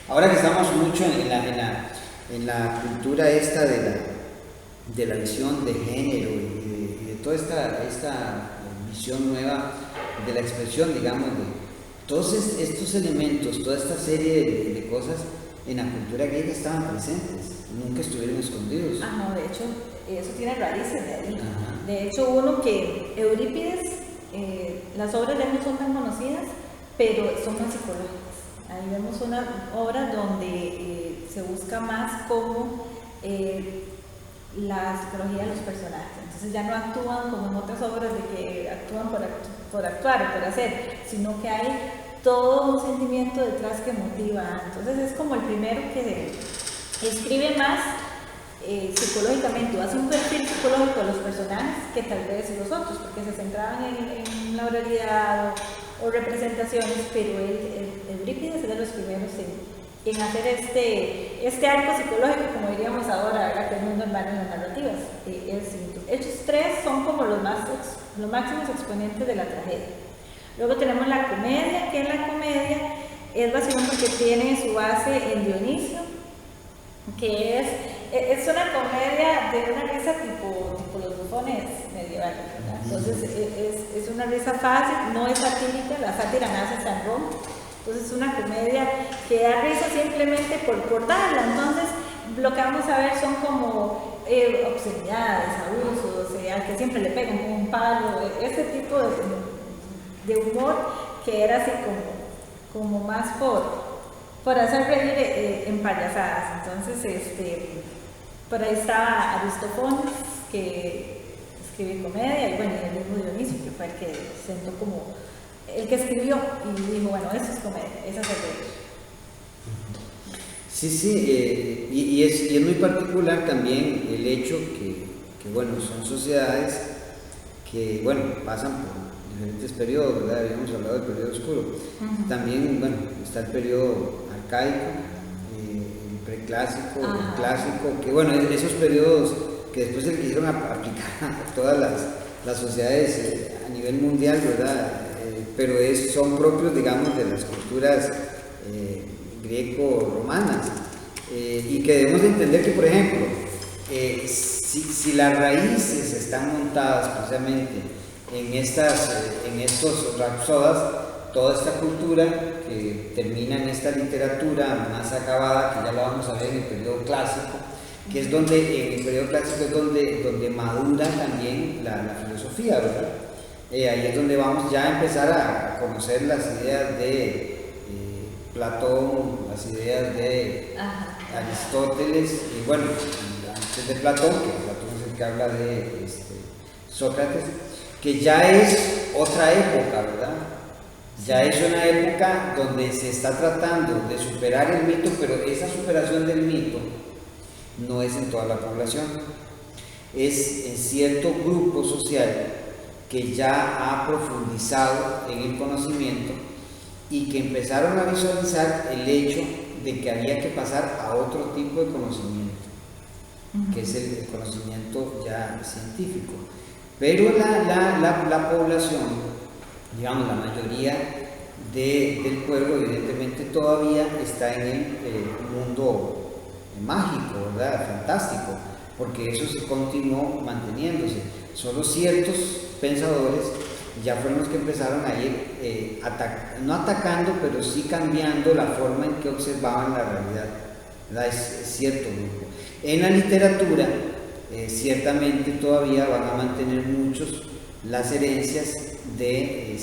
Ahora que estamos mucho en la cultura esta de la visión de género y de toda esta visión nueva de la expresión, digamos, de todos estos elementos, toda esta serie de cosas, en la cultura griega estaban presentes, nunca estuvieron escondidos. No, de hecho, eso tiene raíces de ahí. De hecho, uno que Eurípides, las obras de él no son tan conocidas, pero son más psicológicas. Ahí vemos una obra donde se busca más como la psicología de los personajes. Entonces ya no actúan como en otras obras de que actúan por actuar o por hacer, sino que hay todo un sentimiento detrás que motiva. Entonces es como el primero que escribe más psicológicamente, o hace un perfil psicológico de los personajes que tal vez los otros, porque se centraban en la oralidad o representaciones, pero Eurípides es de los primeros en hacer este arco psicológico, como diríamos ahora, ¿verdad? Que es muy normal en las narrativas. Estos tres son como los máximos exponentes de la tragedia. Luego tenemos la comedia, que en la comedia es básicamente porque tiene su base en Dionisio, que es una comedia de una risa tipo los bufones medievales, ¿verdad? Entonces es una risa fácil, no es satírica, la sátira nace hasta en Roma, entonces es una comedia que da risa simplemente por darla. Entonces lo que vamos a ver son como obscenidades, abusos, al que siempre le pegan con un palo, ese tipo de humor que era así como más por hacer reír en payasadas. Entonces, por ahí estaba Aristófanes, que escribe comedia, y bueno, y el mismo Dionisio, que fue el que sentó como el que escribió y dijo, bueno, eso es comedia, eso es el reír. Sí, y es muy particular también el hecho que bueno, son sociedades que, bueno, pasan por diferentes periodos, ¿verdad? Habíamos hablado del periodo oscuro. También, bueno, está el periodo arcaico, el preclásico, el clásico, que bueno, esos periodos que después se quisieron aplicar a todas las sociedades a nivel mundial, ¿verdad? Pero son propios, digamos, de las culturas greco-romanas, y que debemos de entender que, por ejemplo, si las raíces están montadas precisamente en estos rapsodas, toda esta cultura que termina en esta literatura más acabada, que ya la vamos a ver en el periodo clásico, que es donde, en el periodo clásico es donde madura también la filosofía, ¿verdad? Ahí es donde vamos ya a empezar a conocer las ideas de Platón, las ideas de Aristóteles, y bueno, antes de Platón, que Platón es el que habla de Sócrates, que ya es otra época, ¿verdad? Ya es una época donde se está tratando de superar el mito, pero esa superación del mito no es en toda la población, es en cierto grupo social que ya ha profundizado en el conocimiento y que empezaron a visualizar el hecho de que había que pasar a otro tipo de conocimiento, que es el conocimiento ya científico. Pero la población, digamos la mayoría del pueblo, evidentemente todavía está en el mundo mágico, ¿verdad? Fantástico, porque eso se continuó manteniéndose. Solo ciertos pensadores ya fueron los que empezaron a ir no atacando, pero sí cambiando la forma en que observaban la realidad, ¿verdad? Es cierto grupo. En la literatura, ciertamente todavía van a mantener muchos las herencias de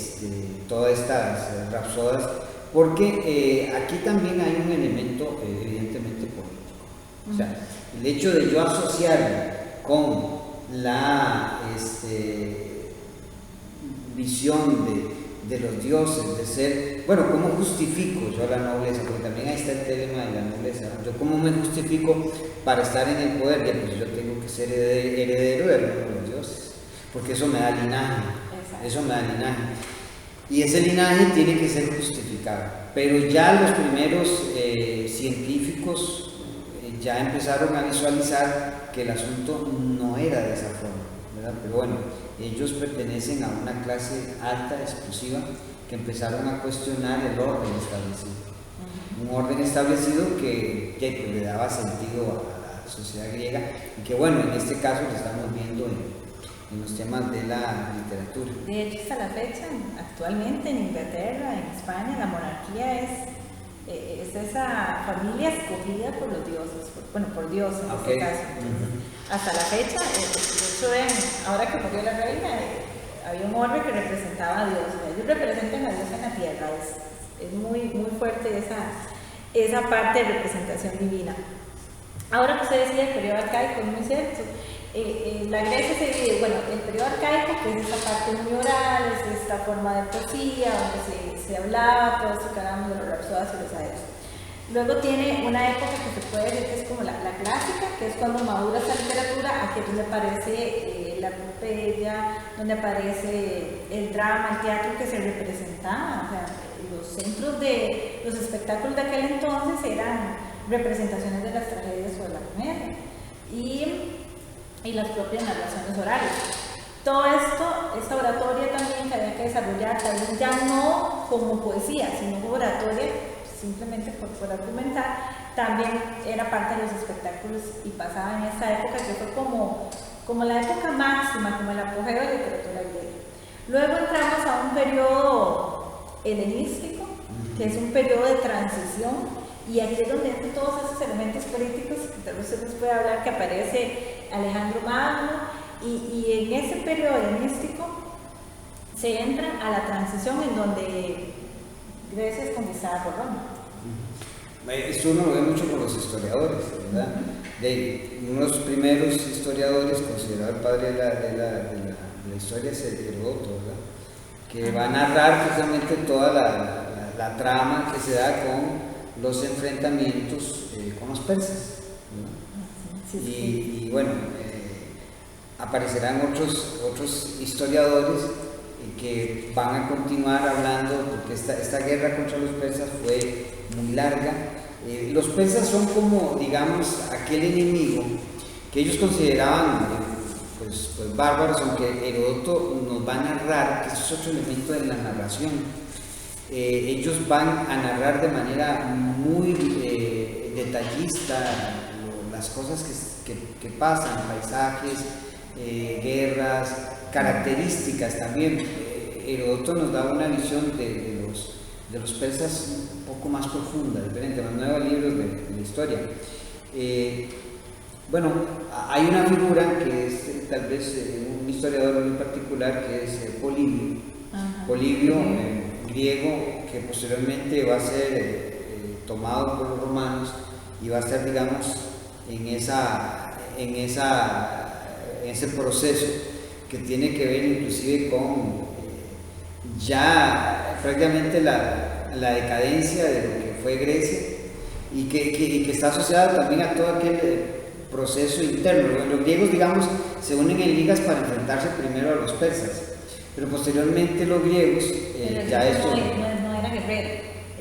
todas estas rapsodas, porque aquí también hay un elemento evidentemente político. O sea, el hecho de yo asociarme con la visión de los dioses, de ser, bueno, ¿cómo justifico yo la nobleza? Porque también ahí está el tema de la nobleza, ¿no? Yo cómo me justifico para estar en el poder, ya pues yo tengo que ser heredero del reino de los dioses, porque eso me da linaje. Exacto. Eso me da linaje. Y ese linaje tiene que ser justificado. Pero ya los primeros científicos ya empezaron a visualizar que el asunto no era de esa forma, ¿verdad? Pero bueno, ellos pertenecen a una clase alta, exclusiva, que empezaron a cuestionar el orden establecido. Un orden establecido que le daba sentido a la sociedad griega, y que bueno, en este caso lo estamos viendo en los temas de la literatura. De hecho, hasta la fecha, actualmente en Inglaterra, en España, la monarquía es esa familia escogida por los dioses, por Dios en este caso. Hasta la fecha, de hecho, ahora que murió la reina, había un orbe que representaba a Dios. Ellos representan a Dios en la tierra. Es muy, muy fuerte esa parte de representación divina. Ahora que usted decía el periodo arcaico, es muy cierto. La Grecia se divide, bueno, el periodo arcaico, que es esa parte muy oral, es esta forma de poesía, donde se hablaba, todo esto que hablamos de los rapsodas y los aeros. Luego tiene una época que se puede decir que es como la clásica, que es cuando madura esta literatura, aquí es donde aparece la epopeya, donde aparece el drama, el teatro que se representaba. O sea, los centros de los espectáculos de aquel entonces eran representaciones de las tragedias o de la comedia y las propias narraciones orales. Todo esto, esta oratoria también que había que desarrollar, tal vez ya no como poesía, sino como oratoria, simplemente por argumentar, también era parte de los espectáculos y pasaba en esta época que fue como la época máxima, como el apogeo de la literatura griega. Luego entramos a un periodo helenístico, que es un periodo de transición, y aquí es donde entran todos esos elementos políticos que tal vez usted nos puede hablar, que aparece Alejandro Magno, y en ese periodo helenístico se entra a la transición en donde Grecia es conquistada por Roma. Esto uno lo ve mucho con los historiadores, ¿verdad? Uno de los primeros historiadores, considerado el padre de la historia, es Heródoto, ¿verdad? Que va a narrar precisamente toda la trama que se da con los enfrentamientos con los persas, ¿no? Y bueno, aparecerán otros historiadores que van a continuar hablando, porque esta guerra contra los persas fue muy larga. Los persas son como, digamos, aquel enemigo que ellos consideraban pues bárbaros, aunque Heródoto nos va a narrar, que eso es otro elemento de la narración. Ellos van a narrar de manera muy detallista las cosas que pasan, paisajes, guerras, características también. Heródoto nos da una visión de los persas un poco más profunda, diferente a los nuevos libros de historia. Bueno, hay una figura que es tal vez un historiador muy particular, que es Polibio. Polibio, griego, que posteriormente va a ser tomado por los romanos y va a estar, digamos, en ese proceso que tiene que ver inclusive con ya prácticamente la decadencia de lo que fue Grecia, y que está asociada también a todo aquel proceso interno. Los griegos, digamos, se unen en ligas para enfrentarse primero a los persas, pero posteriormente los griegos ya esto... No era guerrero,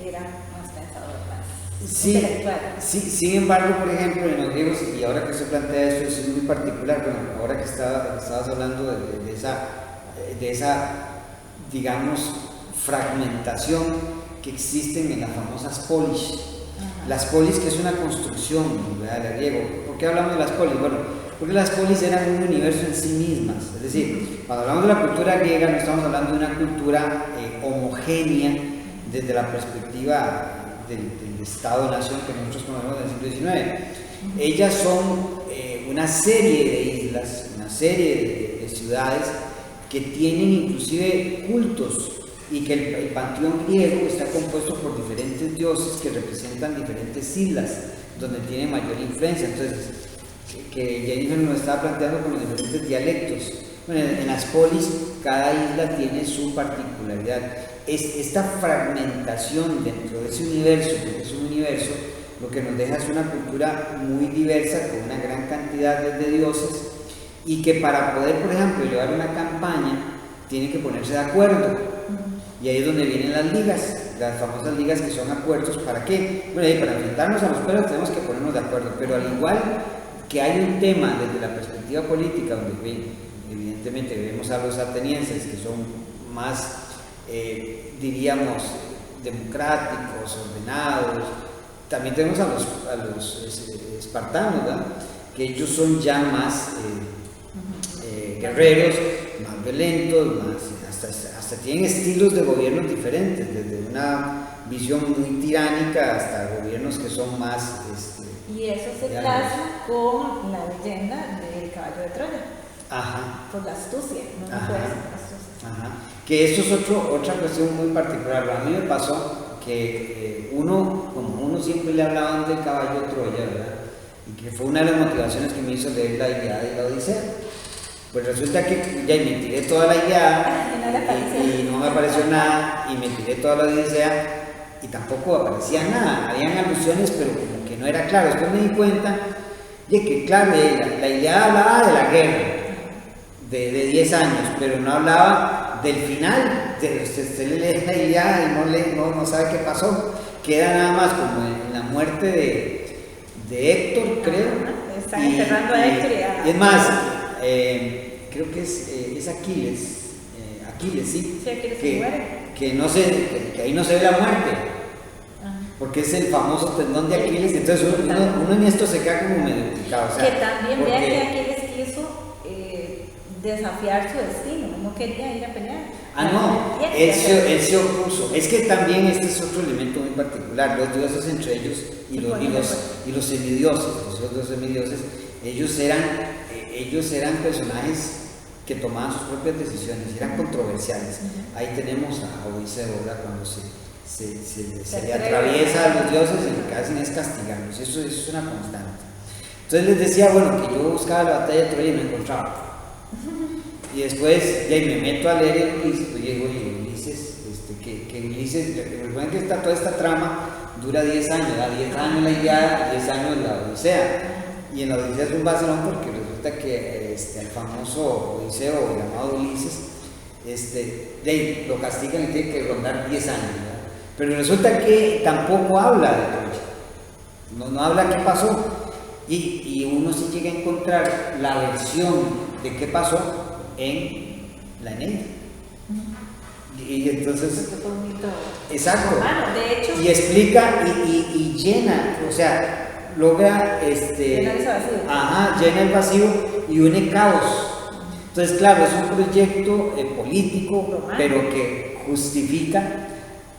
era más pensador, más intelectual. Sí, sin embargo, por ejemplo, en los griegos, y ahora que se plantea esto es muy particular, bueno, ahora que estabas hablando de esa, digamos, fragmentación que existen en las famosas polis. Las polis, que es una construcción, ¿verdad?, de griego. ¿Por qué hablamos de las polis? Bueno, porque las polis eran un universo en sí mismas. Es decir, cuando hablamos de la cultura griega no estamos hablando de una cultura homogénea desde la perspectiva del Estado-nación que nosotros conocemos en el siglo XIX. Ellas son una serie de islas, una serie de ciudades que tienen inclusive cultos, y que el panteón griego está compuesto por diferentes dioses que representan diferentes islas donde tiene mayor influencia. Entonces, que Jennifer nos estaba planteando con los diferentes dialectos. Bueno, en las polis cada isla tiene su particularidad. Esta fragmentación dentro de ese universo, porque es un universo, lo que nos deja es una cultura muy diversa, con una gran cantidad de dioses, y que para poder, por ejemplo, llevar una campaña, tienen que ponerse de acuerdo. Y ahí es donde vienen las ligas, las famosas ligas, que son acuerdos. ¿Para qué? Bueno, para enfrentarnos a los persas tenemos que ponernos de acuerdo, pero al igual que hay un tema desde la perspectiva política, donde evidentemente vemos a los atenienses, que son más, diríamos, democráticos, ordenados. También tenemos a los espartanos, ¿verdad?, que ellos son ya más guerreros, más violentos, hasta tienen estilos de gobierno diferentes, desde una visión muy tiránica hasta gobiernos que son más... y eso se casa con la leyenda del caballo de Troya. Ajá. Por la astucia, no puede ser la astucia. Ajá. Que esto es otra cuestión muy particular. A mí me pasó que como uno siempre le hablaban del caballo de Troya, ¿verdad?, y que fue una de las motivaciones que me hizo leer la Ilíada y la Odisea. Pues resulta que ya me tiré toda la Ilíada y no me apareció nada, y me tiré toda la Odisea y tampoco aparecía nada. Habían alusiones, pero como que no era claro. Después me di cuenta de que, claro, la Ilíada hablaba de la guerra de 10 años, pero no hablaba del final. Usted le lee la Ilíada y no sabe qué pasó. Queda nada más como en la muerte de Héctor, creo. Están enterrando a Héctor y es más, creo que es Aquiles, sí, Aquiles que ahí no se ve la muerte, porque es el famoso tendón de Aquiles. Entonces uno en esto se queda como medio picado, o sea, que también vea que Aquiles quiso desafiar su destino, no quería ir a pelear. Él se opuso. Es que también este es otro elemento muy particular. Los dioses entre ellos y los semidioses, los dos semidioses, ellos eran personajes que tomaban sus propias decisiones, eran controversiales. Ahí tenemos a Odiseo, ¿verdad? Cuando se le atraviesa a los dioses y lo que hacen es castigarlos. Eso es una constante. Entonces les decía, bueno, que yo buscaba la batalla de Troya y no encontraba. Y después me meto a leer el Ulises, pues llego y Ulises, que Ulises, recuerden que toda esta trama dura 10 años, 10 años la Ilíada, 10 años la Odisea. Y en la Odisea es un vacilón porque resulta que el famoso Odiseo, llamado Ulises, lo castigan y tiene que rondar 10 años, ¿verdad? Pero resulta que tampoco habla de Troya, no habla qué pasó, y uno se llega a encontrar la versión de qué pasó en la Eneida. Y entonces, exacto, de hecho, y explica y llena, o sea, logra llena el vacío y une caos. Entonces, claro, es un proyecto político, romano, pero que justifica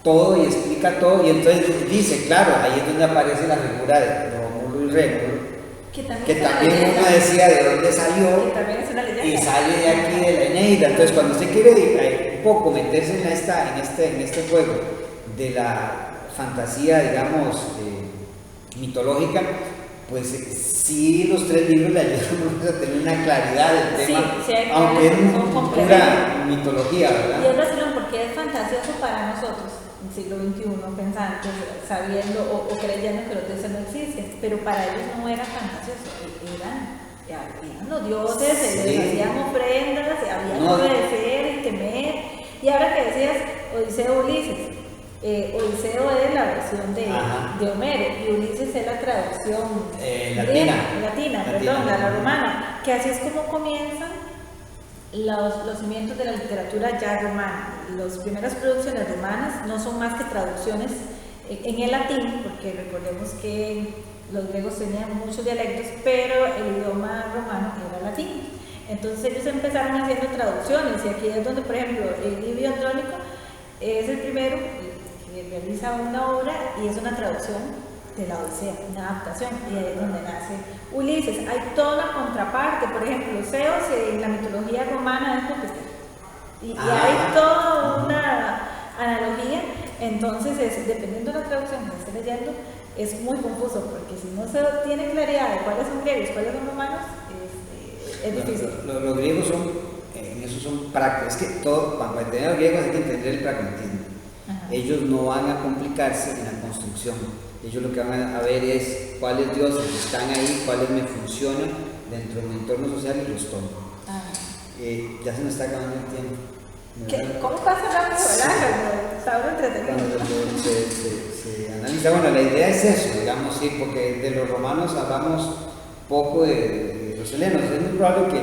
todo y explica todo, y entonces dice, claro, ahí es donde aparece la figura de Rómulo y Rémulo, que también uno decía de dónde salió, y sale de aquí de la Eneida. Entonces, cuando usted quiere un poco meterse en este juego de la fantasía, digamos, mitológica, pues sí, los 3 libros le ayudan a tener una claridad del tema, aunque es pura mitología, ¿verdad? Y es razón porque es fantasioso para nosotros, en el siglo XXI, pensantes, sabiendo o creyendo que los dioses no existen, pero para ellos no era fantasioso, eran los dioses, se les hacían ofrendas, había que obedecer y temer. Y ahora que decías Odiseo, Ulises, Odiseo es la versión de Homero y Ulises es la traducción latina, la romana, que así es como comienzan los cimientos de la literatura ya romana. Las primeras producciones romanas no son más que traducciones en el latín, porque recordemos que los griegos tenían muchos dialectos, pero el idioma romano era latín. Entonces ellos empezaron haciendo traducciones, y aquí es donde, por ejemplo, Livio Andrónico es el primero que realiza una obra y es una traducción de la Odisea, una adaptación, y ahí es donde nace Ulises. Hay toda una contraparte, por ejemplo, Zeus en la mitología romana es Júpiter, y hay toda una analogía. Entonces, dependiendo de la traducción que esté leyendo, es muy confuso, porque si no se tiene claridad de cuáles son griegos, cuáles son romanos, es difícil. Los griegos en eso son prácticos. Es que para entender a los griegos hay que entender el pragmatismo. Ellos no van a complicarse en la construcción. Ellos lo que van a ver es cuáles dioses están ahí, cuáles me funcionan dentro de mi entorno social y los tomo. Ya se me está acabando el tiempo. ¿Cómo pasa rápido, verdad? Está uno entretenido. Cuando se analiza, bueno, la idea es eso, digamos, sí, porque de los romanos hablamos poco de los helenos. Es muy probable que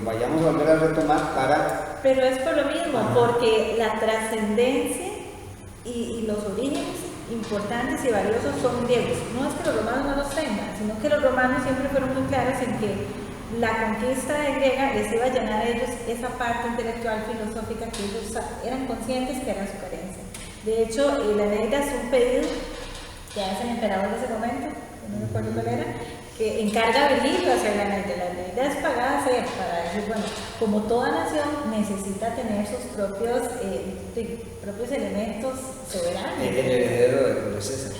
vayamos a volver a retomar para... Pero es por lo mismo, porque la trascendencia y los orígenes importantes y valiosos son griegos. No es que los romanos no los tengan, sino que los romanos siempre fueron muy claros en que la conquista griega les iba a llenar a ellos esa parte intelectual, filosófica que ellos eran conscientes que era su carencia. De hecho, la Eneida es un pedido que hace el emperador de ese momento, no recuerdo cuál era, que encarga a Virgilio hacer la Eneida. La Eneida es pagada a hacer para decir, bueno, como toda nación necesita tener sus propios elementos soberanos. El heredero de Julio César.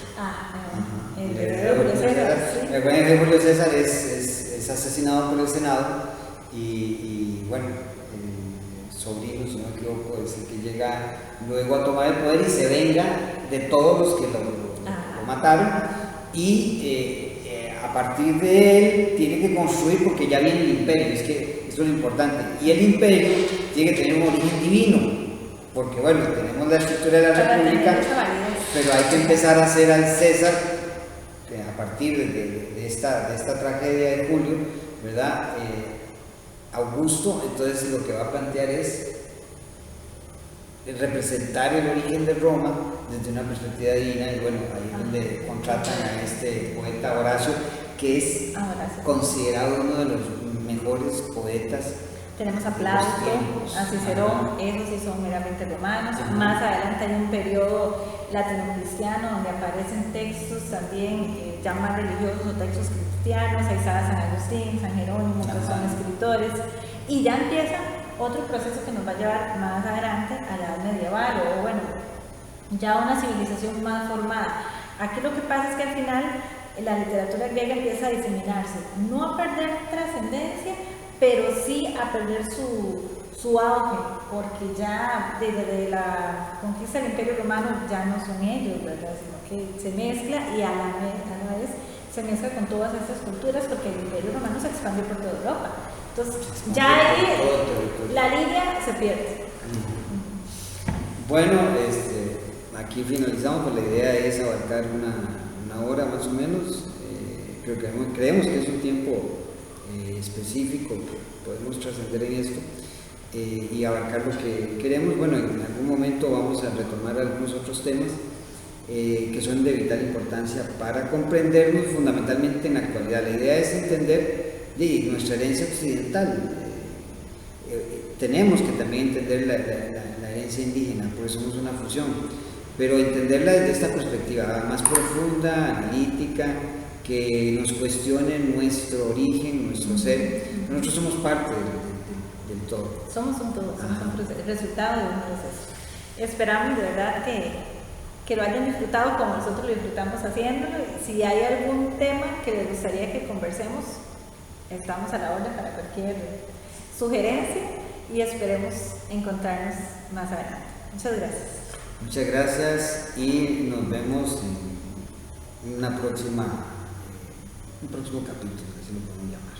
El heredero de Julio César. Recuerden que Julio César es asesinado por el Senado y bueno, el sobrino, si no me equivoco, es el que llega luego a tomar el poder y se venga de todos los que lo mataron, y a partir de él tiene que construir, porque ya viene el imperio, es que eso es lo importante, y el imperio tiene que tener un origen divino, porque bueno, tenemos la estructura de la república, pero hay que empezar a hacer al César a partir de esta tragedia de Julio, ¿verdad? Augusto. Entonces lo que va a plantear es representar el origen de Roma desde una perspectiva divina, y bueno, ahí es donde contratan a este poeta Horacio, que es considerado uno de los mejores poetas. Tenemos a Plauto, a Cicerón, esos sí son meramente romanos. Más adelante hay un periodo latino-cristiano donde aparecen textos también ya más religiosos o textos cristianos, ahí está San Agustín, San Jerónimo, que son escritores, y ya empieza otro proceso que nos va a llevar más adelante a la edad medieval, o bueno, ya una civilización más formada. Aquí lo que pasa es que al final la literatura griega empieza a diseminarse, no a perder trascendencia, pero sí a perder su auge, porque ya desde la conquista del Imperio Romano ya no son ellos, ¿verdad? Sino que se mezcla y a la vez se mezcla con todas estas culturas, porque el Imperio Romano se expande por toda Europa. Entonces, ya ahí la línea se pierde. Bueno, aquí finalizamos, pues la idea es abarcar una hora más o menos. Creemos que es un tiempo específico que podemos trascender en esto y abarcar lo que queremos. Bueno, en algún momento vamos a retomar algunos otros temas que son de vital importancia para comprendernos fundamentalmente en la actualidad. La idea es entender nuestra herencia occidental. Tenemos que también entender la herencia indígena, por eso somos una fusión, pero entenderla desde esta perspectiva más profunda, analítica, que nos cuestione nuestro origen, nuestro ser. Nosotros somos parte del todo. Somos un todo, somos un resultado de un proceso. Esperamos de verdad que lo hayan disfrutado como nosotros lo disfrutamos haciéndolo. Si hay algún tema que les gustaría que conversemos, estamos a la orden para cualquier sugerencia y esperemos encontrarnos más adelante. Muchas gracias. Muchas gracias y nos vemos en un próximo capítulo, así lo podemos llamar.